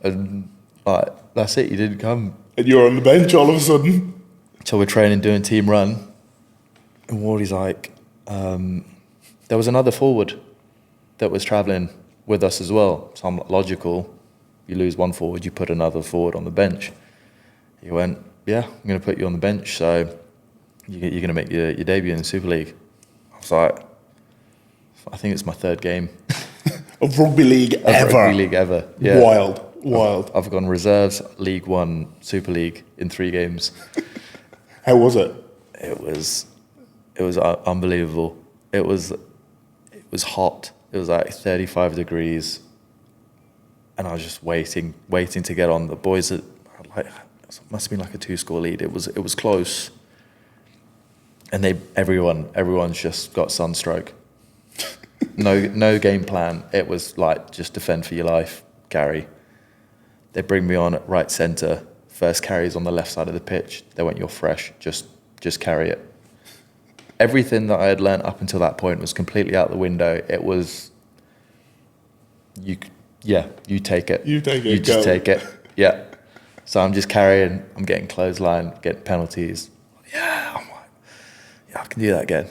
and like, that's it, he didn't come. And you're on the bench all of a sudden. So we're training, doing team run, and Wardy's like, there was another forward that was travelling with us as well. So I'm like, logical, you lose one forward, you put another forward on the bench. He went, yeah, I'm going to put you on the bench, so you're going to make your debut in the Super League. I was like, I think it's my third game. Of rugby league ever. Rugby league ever, yeah. Wild. I've gone reserves, League One, Super League in 3 games. How was it? It was unbelievable. It was hot. It was like 35 degrees, and I was just waiting to get on. The boys had like, it must have been like a 2-score lead. It was close, and everyone's just got sunstroke. No game plan. It was like, just defend for your life, Gary. They bring me on at right centre. First carry's on the left side of the pitch. They went, you're fresh. Just carry it. Everything that I had learnt up until that point was completely out the window. It was, you take it. You take it. You just take it. Yeah. So I'm just carrying. I'm getting clothesline, getting penalties. Yeah, I'm like, yeah, I can do that again.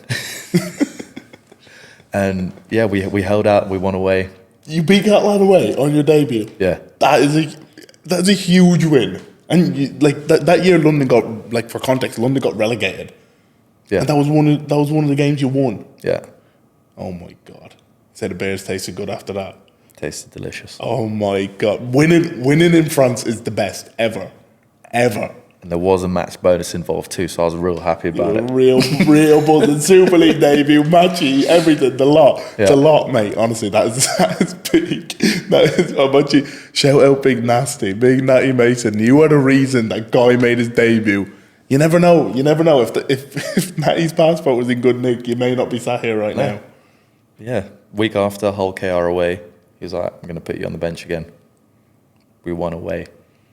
And yeah, we held out. We won away. You beat Catalan away on your debut. Yeah. That's a huge win. And that year, London got, like, for context, London got relegated. Yeah. And that was one of the games you won. Yeah. Oh my God. Said the Bears tasted good after that. Tasted delicious. Oh my God. Winning in France is the best ever. And there was a match bonus involved too, so I was real happy about it. Real buzzing. Super League debut, matchy, everything, the lot. Yeah. It's a lot, mate. Honestly, that is big. That is a bunch of, shout out Big Natty Mason. You are the reason that Guy made his debut. You never know. If Natty's passport was in good nick, you may not be sat here right now. Yeah. Week after, Hull KR away. He was like, I'm going to put you on the bench again. We won away.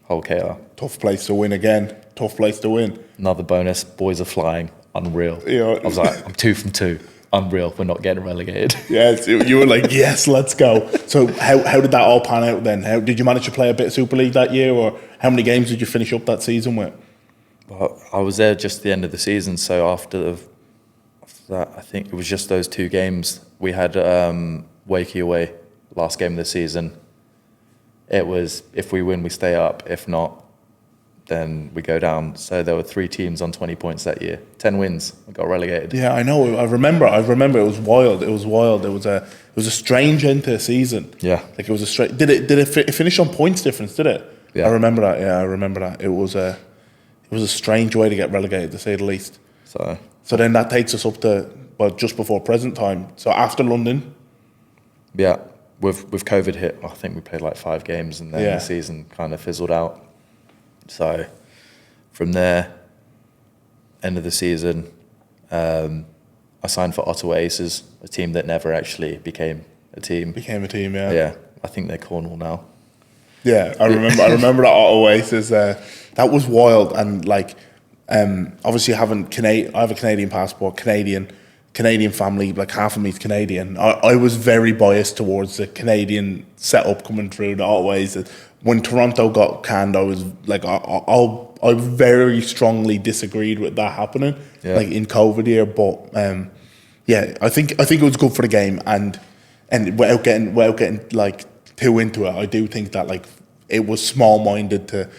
Hull KR. Tough place to win again. Tough place to win. Another bonus. Boys are flying. Unreal. Yeah. I was like, I'm 2 from 2. Unreal. We're not getting relegated. Yes, you were like, yes, let's go. So how did that all pan out then? How did you manage to play a bit of Super League that year, or how many games did you finish up that season with? Well, I was there just the end of the season, so after that, I think it was just those 2 games. We had Wakey away, last game of the season. It was, if we win, we stay up. If not, then we go down. So there were 3 teams on 20 points that year. 10 wins. We got relegated. Yeah, I know. I remember. It was wild. It was wild. It was a strange end to the season. Yeah. Like it was a straight. Did it finish on points difference? Did it? Yeah. I remember that. Yeah, I remember that. It was a strange way to get relegated, to say the least. So then that takes us up to just before present time. So after London. Yeah. With COVID hit, I think we played like 5 games, and then the season kind of fizzled out. So from there, end of the season, I signed for Ottawa Aces, a team that never actually became a team. Became a team, yeah. Yeah, I think they're Cornwall now. Yeah, I remember that Ottawa Aces. That was wild, and like, obviously I have a Canadian passport, Canadian family, like half of me is Canadian. I was very biased towards the Canadian setup coming through the Ottawa Aces. When Toronto got canned, I was like, I very strongly disagreed with that happening, like in COVID year. But yeah, I think it was good for the game, and without getting like too into it, I do think that like it was small-minded to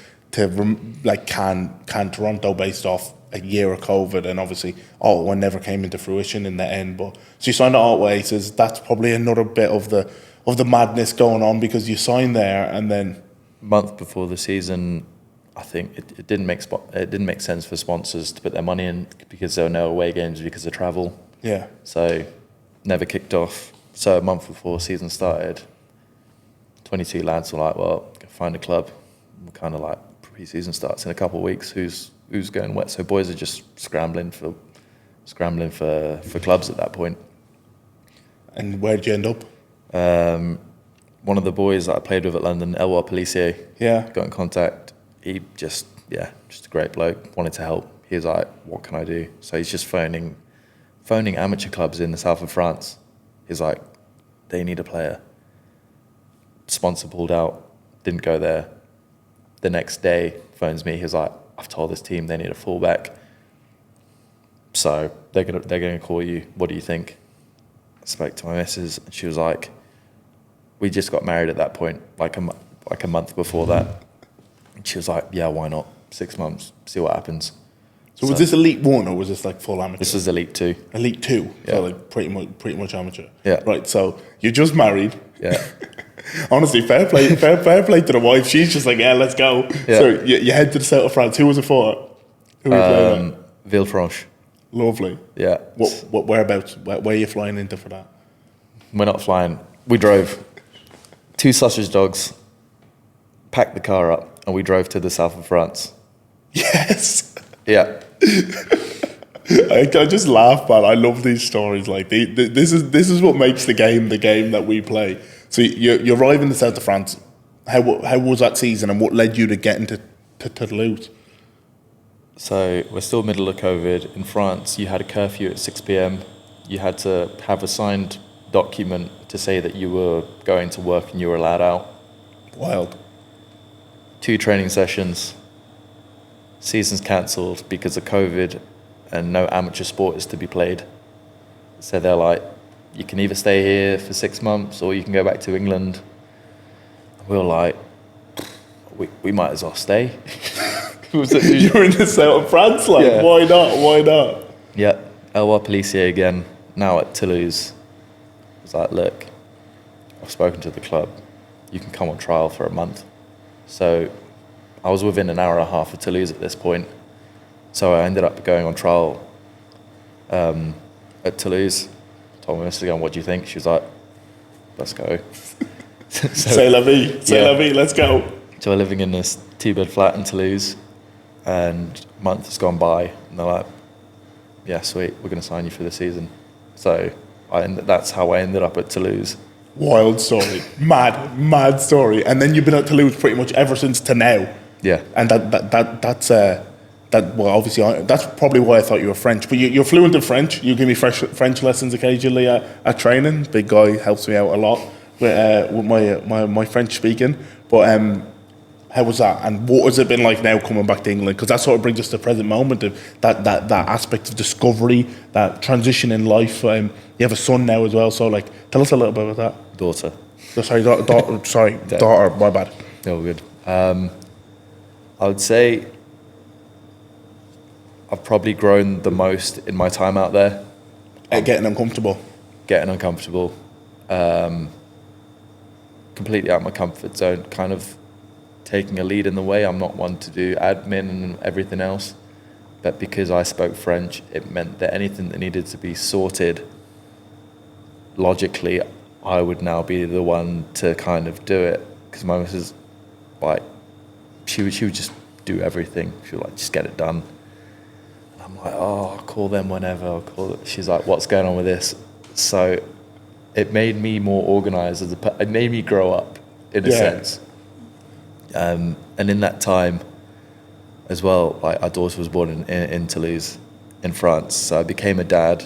can Toronto based off a year of COVID, and obviously Ottawa never came into fruition in the end. But so you signed at Ottawa Aces. That's probably another bit of the madness going on, because you signed there and then month before the season, I think it didn't make sense for sponsors to put their money in, because there were no away games because of travel. Yeah. So never kicked off. So a month before season started, 22 lads were like, well, go find a club. We're kind of like, pre-season starts in a couple of weeks. Who's going wet? So boys are just scrambling for clubs at that point. And where did you end up? One of the boys that I played with at London, Elwar Policier, got in contact. He just a great bloke, wanted to help. He was like, what can I do? So he's just phoning amateur clubs in the south of France. He's like, they need a player. Sponsor pulled out, didn't go there. The next day, phones me. He was like, I've told this team they need a fullback. So they're gonna call you. What do you think? I spoke to my missus, and she was like, we just got married at that point, like a month before that. And she was like, yeah, why not? 6 months, see what happens. So was this Elite 1 or was this like full amateur? This was Elite 2. Elite 2, yeah. So like pretty much amateur. Yeah. Right, so you're just married. Yeah. Honestly, fair play to the wife. She's just like, yeah, let's go. Yeah. So you head to the south of France. Who was it for? Who were you playing at? Villefranche. Lovely. Yeah. What whereabouts? Where are you flying into for that? We're not flying. We drove. 2 sausage dogs, packed the car up, and we drove to the south of France. Yes. Yeah. I just laugh, man. I love these stories. Like this is what makes the game that we play. So you arrive in the south of France. How was that season, and what led you to get into Toulouse? So we're still middle of COVID. In France, you had a curfew at 6 p.m. You had to have a signed document to say that you were going to work and you were allowed out. Wild. 2 training sessions. Season's cancelled because of COVID, and no amateur sport is to be played. So they're like, you can either stay here for 6 months or you can go back to England. We were like, we might as well stay. You're in the south of France, like, yeah. Why not? Yeah, Elwar Policier again, now at Toulouse. I was like, look, I've spoken to the club. You can come on trial for a month. So I was within an hour and a half of Toulouse at this point. So I ended up going on trial at Toulouse. Told my missus again, what do you think? She was like, let's go. C'est la vie, let's go. So we're living in this 2-bed flat in Toulouse, and a month has gone by, and they're like, yeah, sweet, we're going to sign you for the season. So that's how I ended up at Toulouse. Wild story. mad story. And then you've been at Toulouse pretty much ever since to now. Yeah. And that's well, obviously, that's probably why I thought you were French. But you're fluent in French. You give me French lessons occasionally at training. Big guy helps me out a lot with my French speaking. But how was that? And what has it been like now coming back to England? Because that sort of brings us to the present moment of that aspect of discovery, that transition in life. You have a son now as well. So, like, tell us a little bit about that. Daughter. Oh, sorry, daughter. My bad. No, good. I would say I've probably grown the most in my time out there. Getting uncomfortable. Getting uncomfortable, completely out of my comfort zone, kind of taking a lead in the way. I'm not one to do admin and everything else, but because I spoke French, it meant that anything that needed to be sorted logically, I would now be the one to kind of do it, because my missus, like, she would just do everything. She would like just get it done. And I'm like, oh, I'll call them whenever. I'll call it. She's like, what's going on with this? So it made me more organised it made me grow up in a sense. And in that time as well, like, our daughter was born in Toulouse, in France. So I became a dad.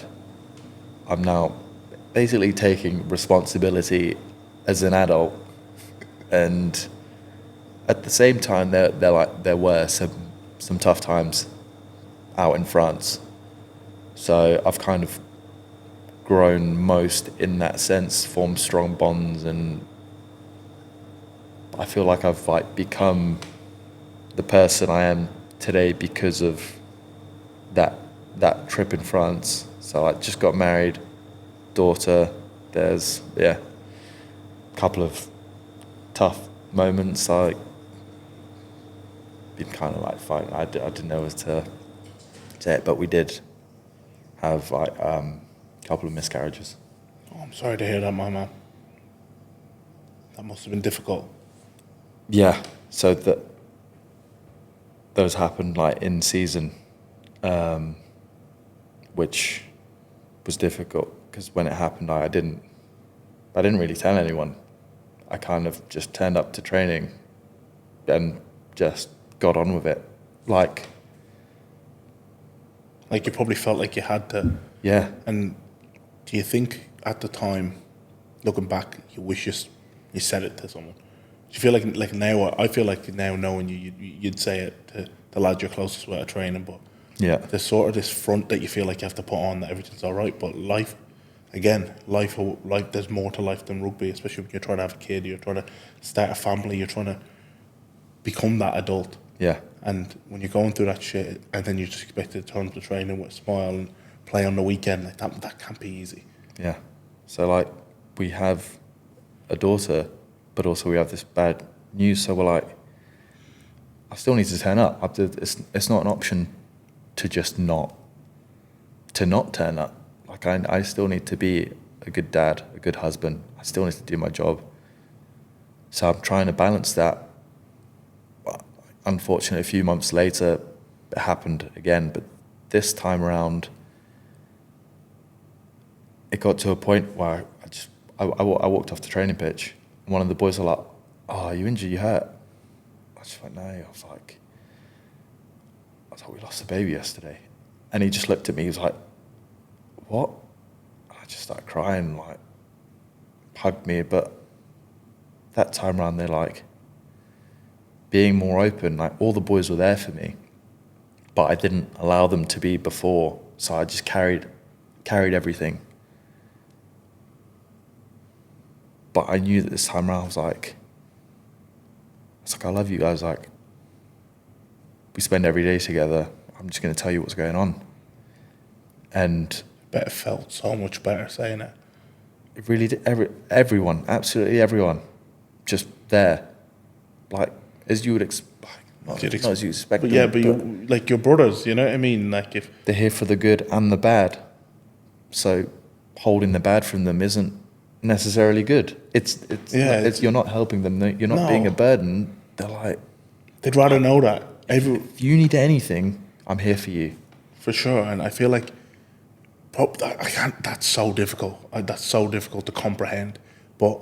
I'm now basically taking responsibility as an adult, and at the same time, there were some tough times out in France. So I've kind of grown most in that sense, formed strong bonds, and I feel like I've like become the person I am today because of that trip in France. So I just got married, daughter. There's a couple of tough moments. I been kind of like fine. I didn't know as to say it, but we did have like a couple of miscarriages. Oh, I'm sorry to hear that, my man. That must have been difficult. Yeah, so those happened like in season, which was difficult because when it happened, I didn't really tell anyone. I kind of just turned up to training and just got on with it. Like you probably felt like you had to. Yeah. And do you think at the time, looking back, you wish you said it to someone? Do you feel like now? I feel like now knowing you'd say it to the lad you're closest with at training, but yeah, there's sort of this front that you feel like you have to put on that everything's all right. But life, there's more to life than rugby, especially when you're trying to have a kid, you're trying to start a family, you're trying to become that adult. Yeah. And when you're going through that shit, and then you're just expected to turn up to training with a smile and play on the weekend, like that can't be easy. Yeah. So like we have a daughter, but also we have this bad news. So we're like, I still need to turn up. It's not an option to just not turn up. Like I still need to be a good dad, a good husband. I still need to do my job. So I'm trying to balance that. But unfortunately, a few months later, it happened again. But this time around, it got to a point where I walked off the training pitch. And one of the boys were like, "Oh, are you injured? You hurt?" I just went, "No." I was like, "We lost a baby yesterday." And he just looked at me. He was like, "What?" And I just started crying, like, hugged me. But that time around, they're like, being more open. Like, all the boys were there for me, but I didn't allow them to be before. So I just carried everything. But I knew that this time around, I was like, I love you guys. Like, we spend every day together. I'm just going to tell you what's going on. And Better felt so much better saying it. it really did. Everyone, absolutely everyone, just there, like as you would expect. Not as you expect. But yeah, but you, like your brothers, you know what I mean? Like if they're here for the good and the bad, so holding the bad from them isn't necessarily good. It's you're not helping them. You're not being a burden. They're like, they'd rather know that. If you need anything, I'm here for you. For sure, and I feel like I can't. That's so difficult. That's so difficult to comprehend. But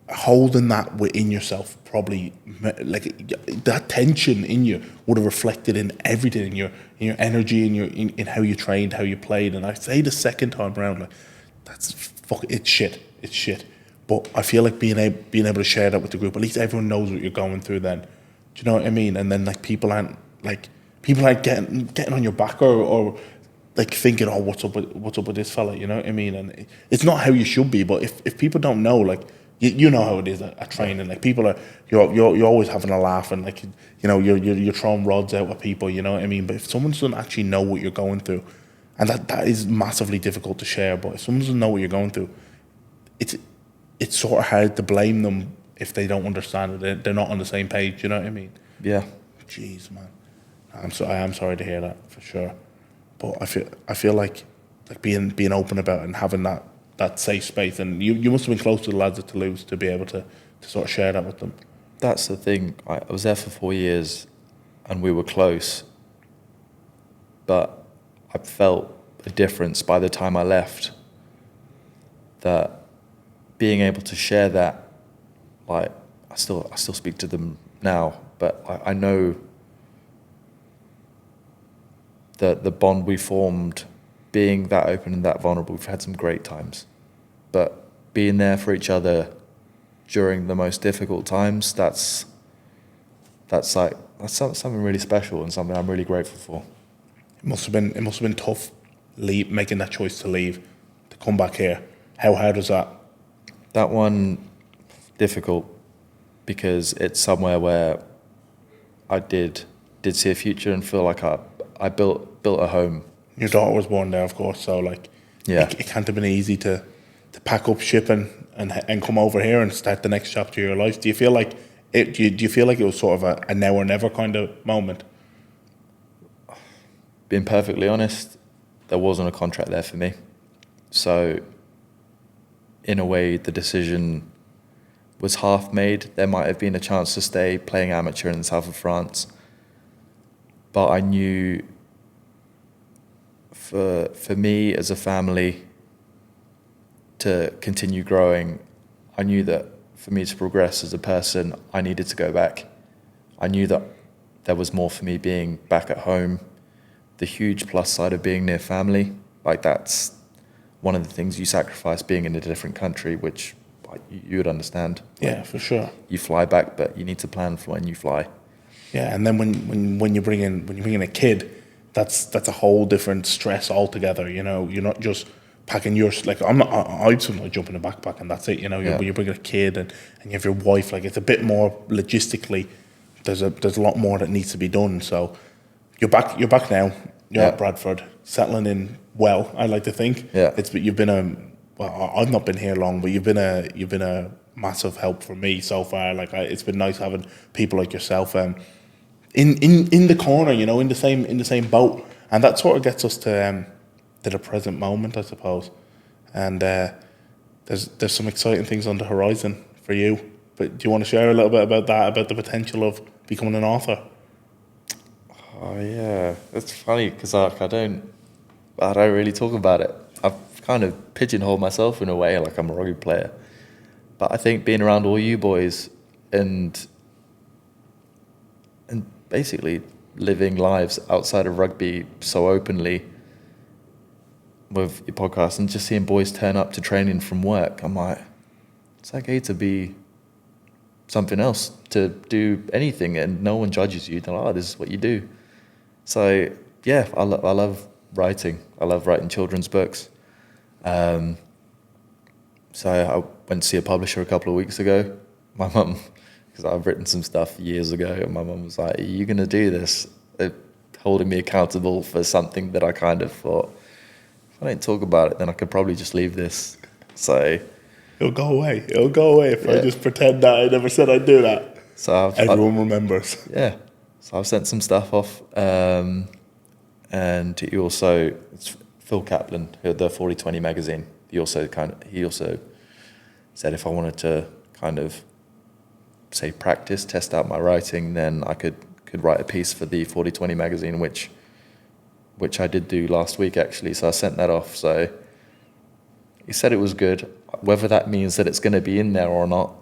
holding that within yourself, probably like that tension in you would have reflected in everything, in your energy, in how you trained, how you played. And I say the second time around, like it's shit. But I feel like being able to share that with the group, at least everyone knows what you're going through. Then, do you know what I mean? And then like people aren't getting on your back or like thinking, oh, what's up with this fella? You know what I mean? And it's not how you should be. But if people don't know, like, you know how it is at training. Like people are, you're always having a laugh and like, you're throwing rods out at people. You know what I mean? But if someone doesn't actually know what you're going through, and that is massively difficult to share. But if someone doesn't know what you're going through, it's sort of hard to blame them if they don't understand it. They're not on the same page. You know what I mean? Yeah. Jeez, man. I am sorry to hear that for sure. But I feel like being open about it and having that safe space, and you must have been close to the lads at Toulouse to be able to sort of share that with them. That's the thing. I was there for 4 years, and we were close. But I felt a difference by the time I left. That being able to share that, like I still speak to them now, but I know that the bond we formed, being that open and that vulnerable, we've had some great times. But being there for each other during the most difficult times, that's something really special and something I'm really grateful for. It must have been tough making that choice to leave, to come back here. How hard was that? That one, difficult, because it's somewhere where I did see a future and feel like I built a home. Your daughter was born there, of course, so like, yeah, it can't have been easy to pack up ship and come over here and start the next chapter of your life. Do you feel like it was sort of a now or never kind of moment? Being perfectly honest, there wasn't a contract there for me. So in a way, the decision was half made. There might have been a chance to stay playing amateur in the south of France. But I knew for me as a family to continue growing, I knew that for me to progress as a person, I needed to go back. I knew that there was more for me being back at home. The huge plus side of being near family, like that's one of the things you sacrifice being in a different country, which you would understand. Yeah, for sure. You fly back, but you need to plan for when you fly. Yeah, and then when you bring in a kid, that's a whole different stress altogether. You know, you're not just packing your like I'd sometimes jump in a backpack and that's it. You know, when you bring a kid and you have your wife, like it's a bit more logistically. There's a lot more that needs to be done. So you're back now. You're at Bradford, settling in well. I like to think. Yeah. You've been I've not been here long, but you've been a massive help for me so far. Like it's been nice having people like yourself in the corner, you know, in the same boat, and that sort of gets us to the present moment, I suppose. And there's some exciting things on the horizon for you. But do you want to share a little bit about that, about the potential of becoming an author? Oh yeah, it's funny because I don't really talk about it. I've kind of pigeonholed myself in a way, like I'm a rugby player. But I think being around all you boys and basically living lives outside of rugby so openly with your podcast and just seeing boys turn up to training from work, I'm like, it's okay to be something else, to do anything, and no one judges you. They're like, oh, this is what you do. So yeah, I love writing. I love writing children's books. So I went to see a publisher a couple of weeks ago. My mum, because I've written some stuff years ago, and my mum was like, are you going to do this? They're holding me accountable for something that I kind of thought, if I don't talk about it, then I could probably just leave this. So it'll go away if I just pretend that I never said I'd do that. So everyone remembers. Yeah. So I've sent some stuff off. And he also, it's Phil Kaplan, the 4020 magazine. He also said if I wanted to kind of say practice, test out my writing, then I could write a piece for the 4020 magazine, which I did do last week actually. So I sent that off. So he said it was good. Whether that means that it's going to be in there or not,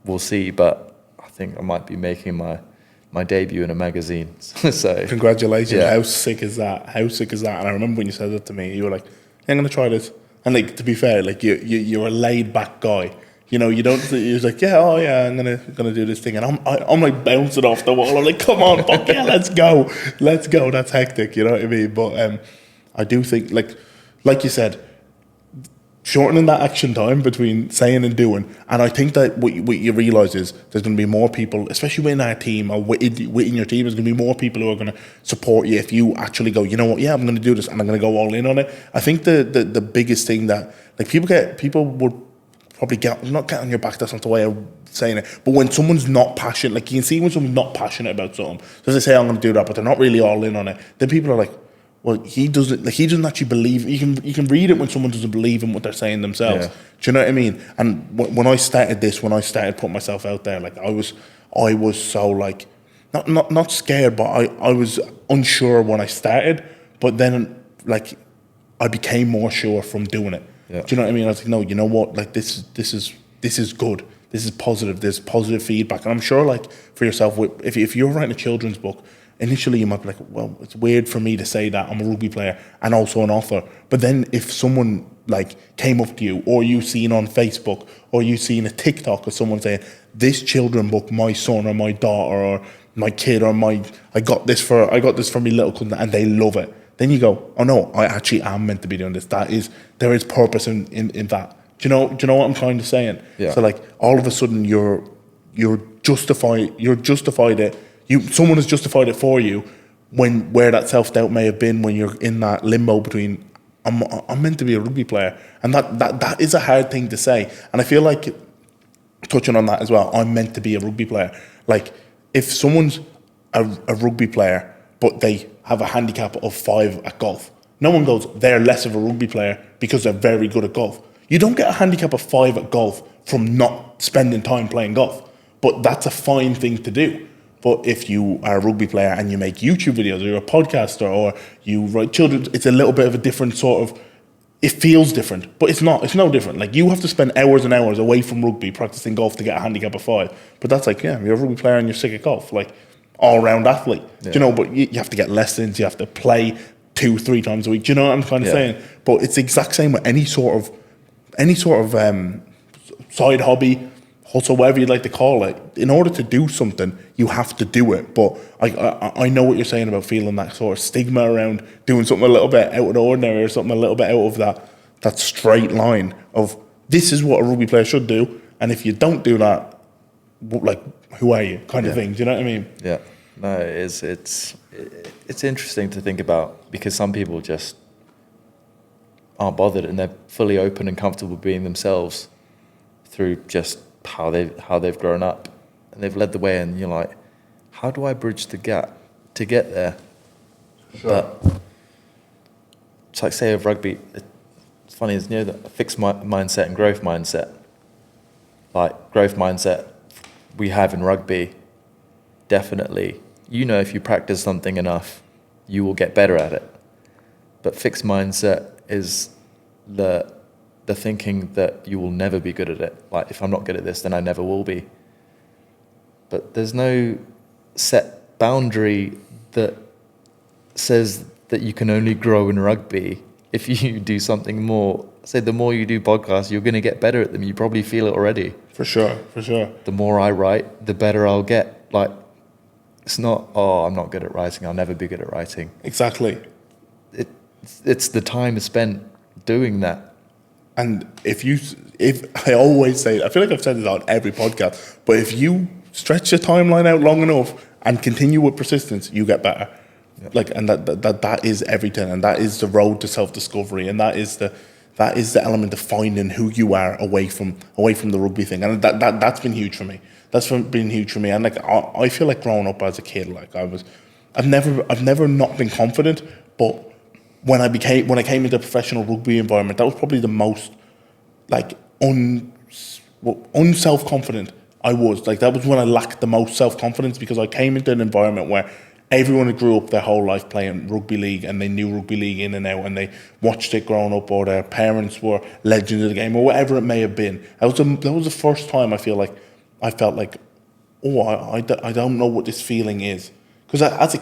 we'll see. But I think I might be making my debut in a magazine. So congratulations. Yeah. How sick is that? And I remember when you said that to me, you were like, I'm going to try this. And like, to be fair, like you're a laid back guy. You know, you're like, I'm gonna do this thing, and I'm like bouncing off the wall. I'm like, come on, fuck yeah, let's go. That's hectic. You know what I mean? But I do think, like you said, shortening that action time between saying and doing. And I think that what you realise is there's going to be more people, especially within our team or within your team, there's going to be more people who are going to support you if you actually go, you know what, yeah, I'm going to do this and I'm going to go all in on it. I think the biggest thing that like people would probably not get on your back, that's not the way of saying it, but when someone's not passionate, like you can see when someone's not passionate about something, so they say I'm going to do that, but they're not really all in on it, then people are like, well, he doesn't actually believe. You can read it when someone doesn't believe in what they're saying themselves. Yeah. Do you know what I mean? And when I started putting myself out there, like I was so like not scared, but I was unsure when I started. But then like I became more sure from doing it. Yeah. Do you know what I mean? I was like, no, you know what? Like this is good. This is positive. There's positive feedback, and I'm sure like for yourself, if you're writing a children's book. Initially, you might be like, well, it's weird for me to say that I'm a rugby player and also an author. But then if someone like came up to you or you seen on Facebook or you seen a TikTok of someone saying, this children book, my son or my daughter or my kid or I got this for my little cousin and they love it. Then you go, oh no, I actually am meant to be doing this. There is purpose in that. Do you know what I'm kind of saying? Yeah. So like all of a sudden you're justified it. Someone has justified it for you where that self-doubt may have been when you're in that limbo between I'm meant to be a rugby player, and that is a hard thing to say. And I feel like touching on that as well, I'm meant to be a rugby player. Like if someone's a rugby player but they have a handicap of 5 at golf, no one goes they're less of a rugby player because they're very good at golf. You don't get a handicap of 5 at golf from not spending time playing golf, but that's a fine thing to do. But if you are a rugby player and you make YouTube videos or you're a podcaster or you write children, it's a little bit of a different sort of, it feels different, but it's not. It's no different. Like you have to spend hours and hours away from rugby practicing golf to get a handicap of 5. But that's like, yeah, you're a rugby player and you're sick at golf, like all-round athlete. Yeah. Do you know, but you have to get lessons, you have to play 2-3 times a week. Do you know what I'm kind of saying? But it's the exact same with any sort of side hobby, hustle, whatever you'd like to call it. In order to do something, you have to do it. But I know what you're saying about feeling that sort of stigma around doing something a little bit out of the ordinary or something a little bit out of that straight line of this is what a rugby player should do, and if you don't do that, like who are you kind of thing. Do you know what I mean? Yeah. No, it's interesting to think about because some people just aren't bothered and they're fully open and comfortable being themselves through just how they've grown up and they've led the way, and you're like, how do I bridge the gap to get there? Sure. But it's like, say, of rugby, it's funny, is that a fixed mindset and growth mindset. Like growth mindset we have in rugby, definitely, if you practice something enough, you will get better at it. But fixed mindset is the thinking that you will never be good at it. Like, if I'm not good at this, then I never will be. But there's no set boundary that says that you can only grow in rugby if you do something more. Say, the more you do podcasts, you're going to get better at them. You probably feel it already. For sure. The more I write, the better I'll get. Like, it's not, I'm not good at writing, I'll never be good at writing. Exactly. It's the time spent doing that. And if I always say, I feel like I've said this on every podcast, but if you stretch your timeline out long enough and continue with persistence, you get better. Yeah. Like, and that is everything, and that is the road to self-discovery, and that is the element of finding who you are away from the rugby thing, and that's been huge for me. And like I feel like growing up as a kid, like I've never not been confident, but when I came into a professional rugby environment, that was probably the most like unself-confident I was. Like that was when I lacked the most self-confidence, because I came into an environment where everyone had grew up their whole life playing rugby league, and they knew rugby league in and out, and they watched it growing up, or their parents were legends of the game, or whatever it may have been. That was the first time I felt like, I don't know what this feeling is. Because as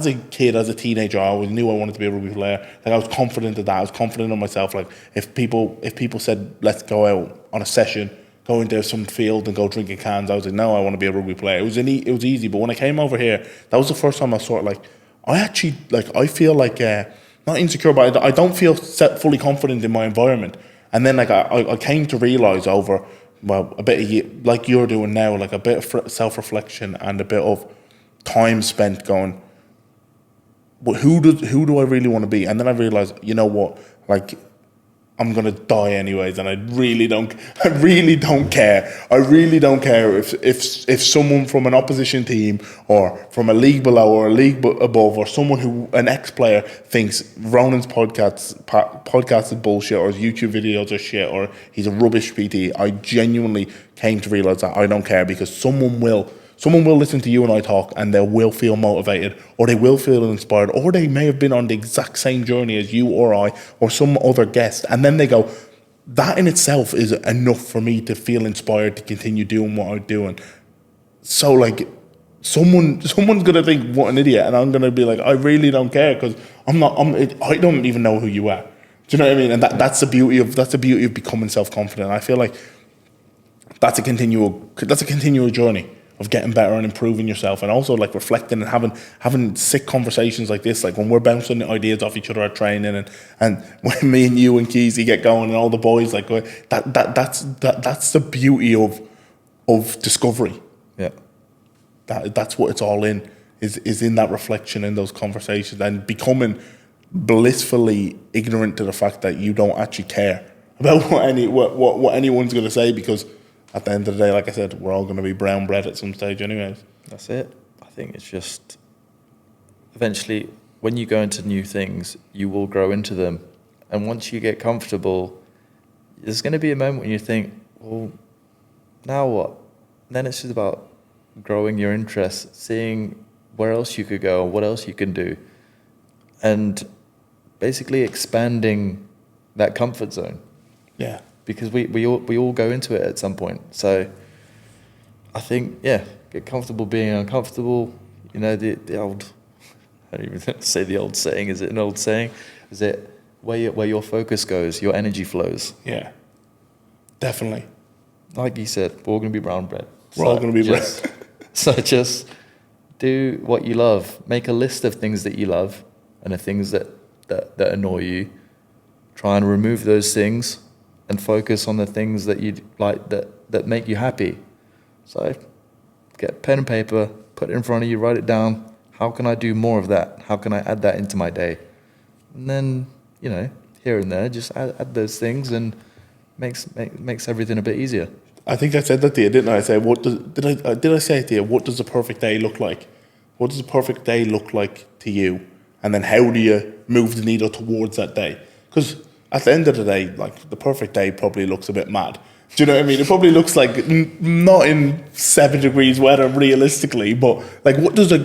a kid, as a teenager, I always knew I wanted to be a rugby player. Like I was confident of that. I was confident in myself. Like if people said, let's go out on a session, go into some field and go drinking cans, I was like, no, I want to be a rugby player. It was easy. But when I came over here, that was the first time I was sort of like, I feel like, not insecure, but I don't feel fully confident in my environment. And then like I came to realize over, well, a bit of like you're doing now, like a bit of self-reflection and a bit of time spent going, but who do I really want to be? And then I realized, you know what, like I'm gonna die anyways, and I really don't care. I really don't care if someone from an opposition team or from a league below or a league above or someone who an ex-player thinks Ronan's podcast is bullshit or his YouTube videos are shit or he's a rubbish PT. I genuinely came to realize that I don't care, because someone will listen to you and I talk and they will feel motivated, or they will feel inspired, or they may have been on the exact same journey as you or I or some other guest, and then they go, that in itself is enough for me to feel inspired to continue doing what I'm doing. So like someone's gonna think, what an idiot, and I'm gonna be like, I really don't care, because I don't even know who you are. Do you know what I mean? And that's the beauty of becoming self-confident. I feel like that's a continual journey of getting better and improving yourself, and also like reflecting and having sick conversations like this, like when we're bouncing ideas off each other at training, and when me and you and Keezy get going and all the boys like that's the beauty of discovery. Yeah, that's what it's all in, is in that reflection, in those conversations, and becoming blissfully ignorant to the fact that you don't actually care about what anyone's going to say, because at the end of the day, like I said, we're all going to be brown bread at some stage anyways. That's it. I think it's just, eventually, when you go into new things, you will grow into them. And once you get comfortable, there's going to be a moment when you think, well, now what? And then it's just about growing your interests, seeing where else you could go, what else you can do, and basically expanding that comfort zone. Yeah. Because we all go into it at some point. So I think, yeah, get comfortable being uncomfortable. You know, the old, I don't even say the old saying. Is it an old saying? Is it where your focus goes, your energy flows? Yeah, definitely. Like you said, we're all going to be brown bread. We're all going to be bread. So just do what you love. Make a list of things that you love and the things that annoy you. Try and remove those things and focus on the things that you like, that make you happy. So get pen and paper, put it in front of you, write it down. How can I do more of that? How can I add that into my day? And then, you know, here and there, just add those things, and makes everything a bit easier. I think I said that to you, didn't I? I said, did I say to you, what does a perfect day look like? What does a perfect day look like to you? And then how do you move the needle towards that day? Because at the end of the day, like, the perfect day probably looks a bit mad. Do you know what I mean? It probably looks like not in 7 degrees weather realistically, but like what does a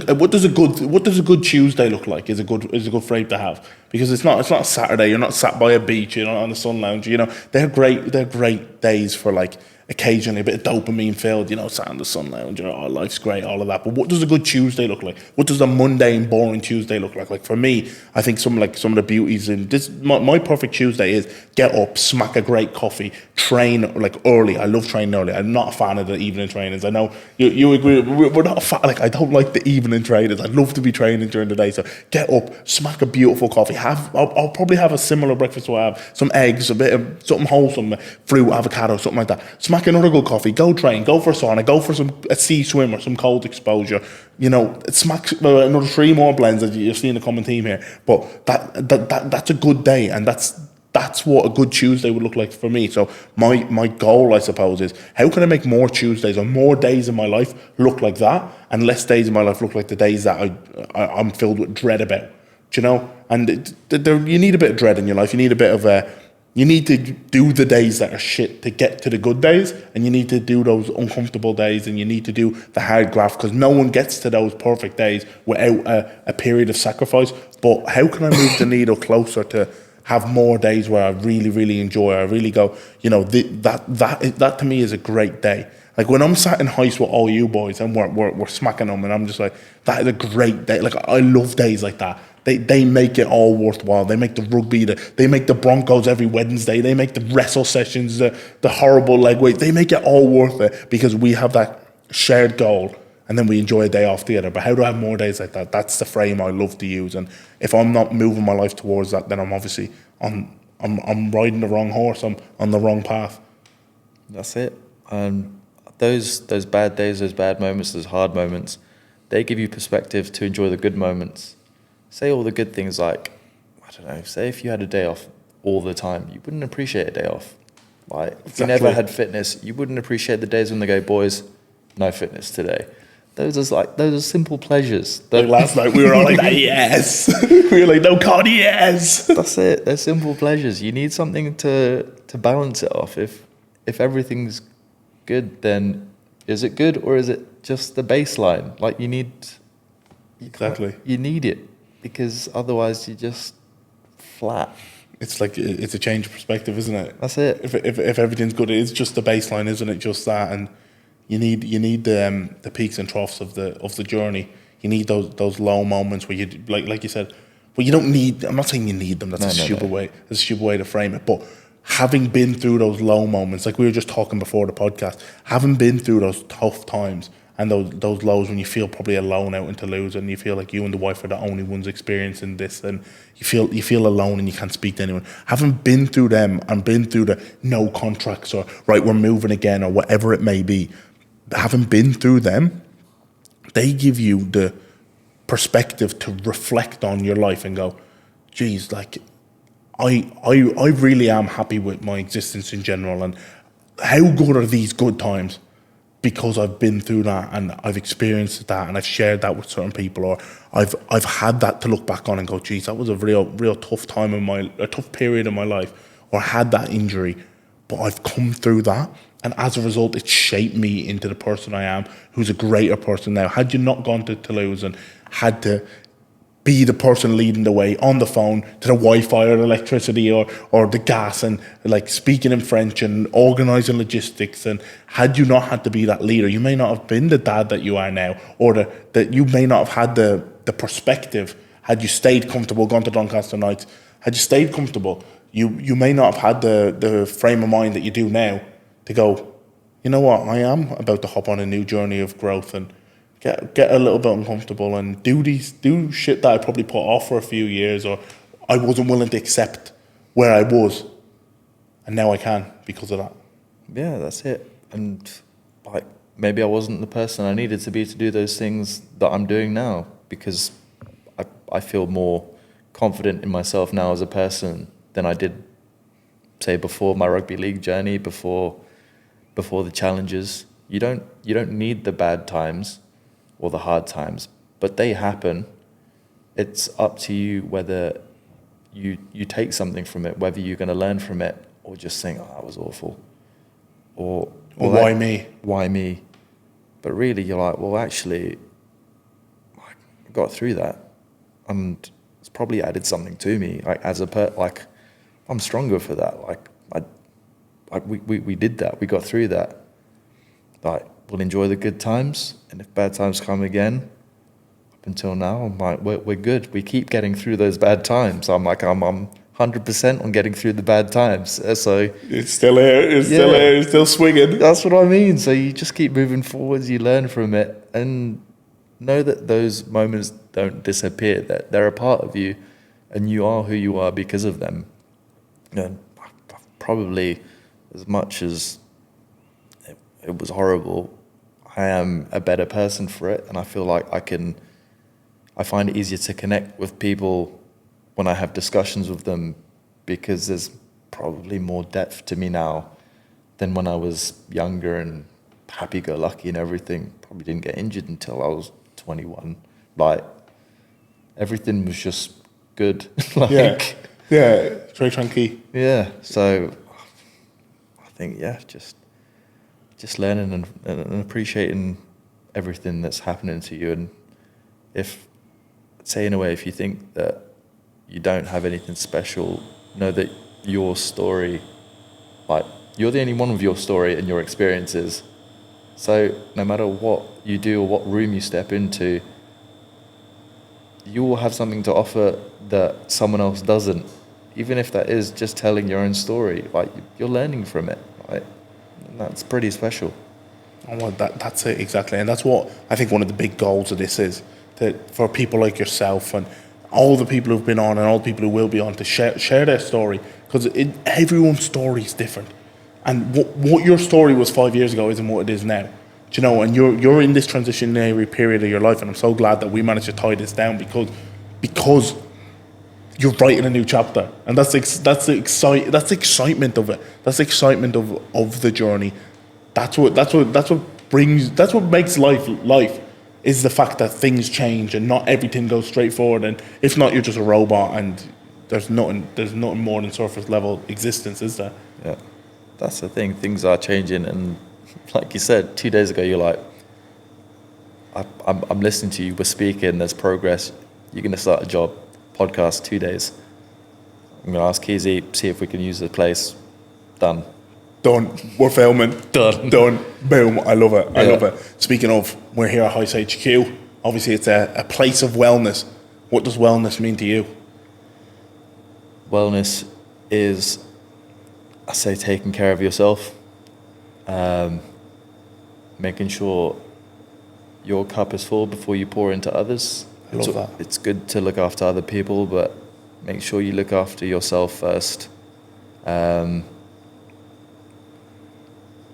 good Tuesday look like? Is a good frame to have, because it's not Saturday. You're not sat by a beach, you're not on a sun lounge. You know, they're great days for like occasionally a bit of dopamine filled, you know, sat on the sun lounge, you know, oh, life's great, all of that. But what does a good Tuesday look like? What does a mundane, boring Tuesday look like? Like for me, I think some of the beauties in this, my perfect Tuesday is get up, smack a great coffee, train like early. I love training early. I'm not a fan of the evening trainings. I know you agree. We're not a fan. Like, I don't like the evening trainings. I'd love to be training during the day. So get up, smack a beautiful coffee. I'll probably have a similar breakfast to I have. Some eggs, a bit of something wholesome, fruit, avocado, something like that. Smack another good coffee, go train, go for a sauna, go for a sea swim or some cold exposure. You know, smack another 3 more blends, as you're seeing a common theme here. But that's a good day, and that's what a good Tuesday would look like for me. So my goal, I suppose, is how can I make more Tuesdays or more days in my life look like that, and less days in my life look like the days that I'm filled with dread about. Do you know? And you need a bit of dread in your life. You need a bit of you need to do the days that are shit to get to the good days, and you need to do those uncomfortable days, and you need to do the hard graft, because no one gets to those perfect days without a period of sacrifice. But how can I move the needle closer to have more days where I really, really enjoy, I really go, you know, that to me is a great day. Like when I'm sat in Heist with all you boys and we're smacking them, and I'm just like, that is a great day. Like, I love days like that. They make it all worthwhile. They make the rugby, they make the Broncos every Wednesday. They make the wrestle sessions, the horrible leg weight. They make it all worth it, because we have that shared goal, and then we enjoy a day off together. But how do I have more days like that? That's the frame I love to use. And if I'm not moving my life towards that, then I'm obviously on I'm riding the wrong horse. I'm on the wrong path. That's it. And those bad days, those bad moments, those hard moments, they give you perspective to enjoy the good moments. Say all the good things, like, I don't know, say if you had a day off all the time, you wouldn't appreciate a day off. Like, if you never had fitness, you wouldn't appreciate the days when they go, boys, no fitness today. Those are simple pleasures. Like last night, we were all like, yes. We were like, no, God, yes. That's it. They're simple pleasures. You need something to balance it off. If everything's good, then is it good, or is it just the baseline? Like, you need it, because otherwise you're just flat. It's like, it's a change of perspective, isn't it? That's it. If everything's good, it's just the baseline, isn't it? Just that, and you need the peaks and troughs of the journey. You need those low moments where you, like you said, well, you don't need. I'm not saying you need them. That's a stupid way. That's a stupid way to frame it. But having been through those low moments, like we were just talking before the podcast, having been through those tough times and those lows when you feel probably alone out in Toulouse, and you feel like you and the wife are the only ones experiencing this, and you feel alone and you can't speak to anyone. Having been through them and been through the no contracts, or right, we're moving again, or whatever it may be, having been through them, they give you the perspective to reflect on your life and go, geez, like I really am happy with my existence in general, and how good are these good times? Because I've been through that, and I've experienced that, and I've shared that with certain people, or I've had that to look back on and go, geez, that was a real tough time a tough period in my life, or I had that injury, but I've come through that, and as a result, it shaped me into the person I am, who's a greater person now. Had you not gone to Toulouse and had to be the person leading the way on the phone to the Wi-Fi or the electricity or the gas, and like speaking in French and organising logistics, and had you not had to be that leader, you may not have been the dad that you are now, or that you may not have had the perspective. Had you stayed comfortable, gone to Doncaster Knights, had you stayed comfortable, you may not have had the frame of mind that you do now to go, you know what, I am about to hop on a new journey of growth and get a little bit uncomfortable and do shit that I probably put off for a few years, or I wasn't willing to accept where I was, and now I can because of that. Yeah, that's it. And like, maybe I wasn't the person I needed to be to do those things that I'm doing now, because I feel more confident in myself now as a person than I did, say, before my rugby league journey, before the challenges. You don't need the bad times or the hard times, but they happen. It's up to you whether you take something from it, whether you're going to learn from it, or just think, oh, that was awful, or why me? Why me? But really, you're like, well, actually, I got through that, and it's probably added something to me. Like I'm stronger for that. We did that. We got through that. Like, we'll enjoy the good times, and if bad times come again, up until now, I'm like, we're good. We keep getting through those bad times. I'm 100% on getting through the bad times. So it's still here. It's still here. It's still swinging. That's what I mean. So you just keep moving forwards. You learn from it, and know that those moments don't disappear. That they're a part of you, and you are who you are because of them. And probably, as much as it was horrible, I am a better person for it, and I feel like I find it easier to connect with people when I have discussions with them, because there's probably more depth to me now than when I was younger and happy-go-lucky and everything. Probably didn't get injured until I was 21. Like, everything was just good. Yeah, very tranquil. Yeah, so I think, just learning and appreciating everything that's happening to you. And if you think that you don't have anything special, know that your story, like, you're the only one with your story and your experiences. So no matter what you do or what room you step into, you will have something to offer that someone else doesn't. Even if that is just telling your own story, like, you're learning from it, right? That's pretty special. Oh, well, that's it, exactly. And that's what I think one of the big goals of this is, that for people like yourself and all the people who've been on and all the people who will be on, to share their story, because everyone's story is different, and what your story was 5 years ago isn't what it is now. Do you know? And you're in this transitionary period of your life, and I'm so glad that we managed to tie this down because you're writing a new chapter, and that's the excitement of it. That's the excitement of the journey. That's what makes life is the fact that things change and not everything goes straightforward. And if not, you're just a robot, and there's nothing more than surface level existence, is there? Yeah, that's the thing. Things are changing, and like you said, 2 days ago, you're like, I'm listening to you. We're speaking. There's progress. You're going to start a job. Podcast 2 days. I'm going to ask Keezy, see if we can use the place. Done. We're filming. Done. Boom. I love it. I Yeah. love it. Speaking of, we're here at Heist HQ. Obviously, it's a place of wellness. What does wellness mean to you? Wellness is, I say, taking care of yourself, making sure your cup is full before you pour into others. I love that. It's good to look after other people, but make sure you look after yourself first.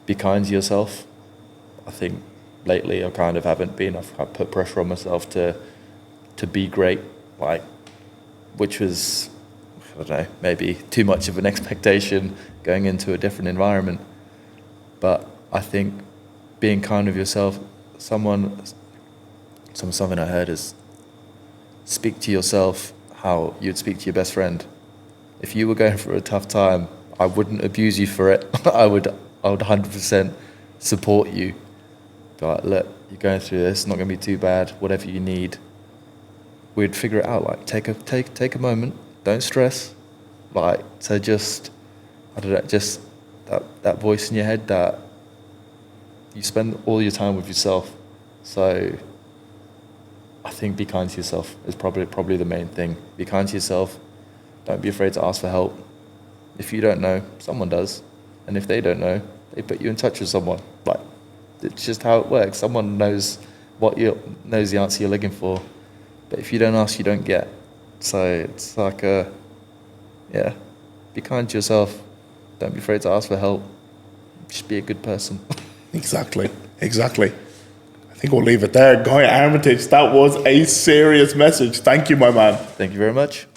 Be kind to yourself. I think lately I kind of haven't been. I've put pressure on myself to be great, which was, I don't know, maybe too much of an expectation going into a different environment. But I think being kind with yourself, something I heard is speak to yourself how you'd speak to your best friend. If you were going through a tough time, I wouldn't abuse you for it. I would 100% support you. But look, you're going through this, it's not going to be too bad, whatever you need. We'd figure it out, take a moment, don't stress. So just, I don't know, just that voice in your head that you spend all your time with yourself. So I think be kind to yourself is probably the main thing. Be kind to yourself. Don't be afraid to ask for help. If you don't know, someone does. And if they don't know, they put you in touch with someone. It's just how it works. Someone knows knows the answer you're looking for. But if you don't ask, you don't get. So it's be kind to yourself. Don't be afraid to ask for help. Just be a good person. Exactly. I think we'll leave it there. Guy Armitage, that was a serious message. Thank you, my man. Thank you very much.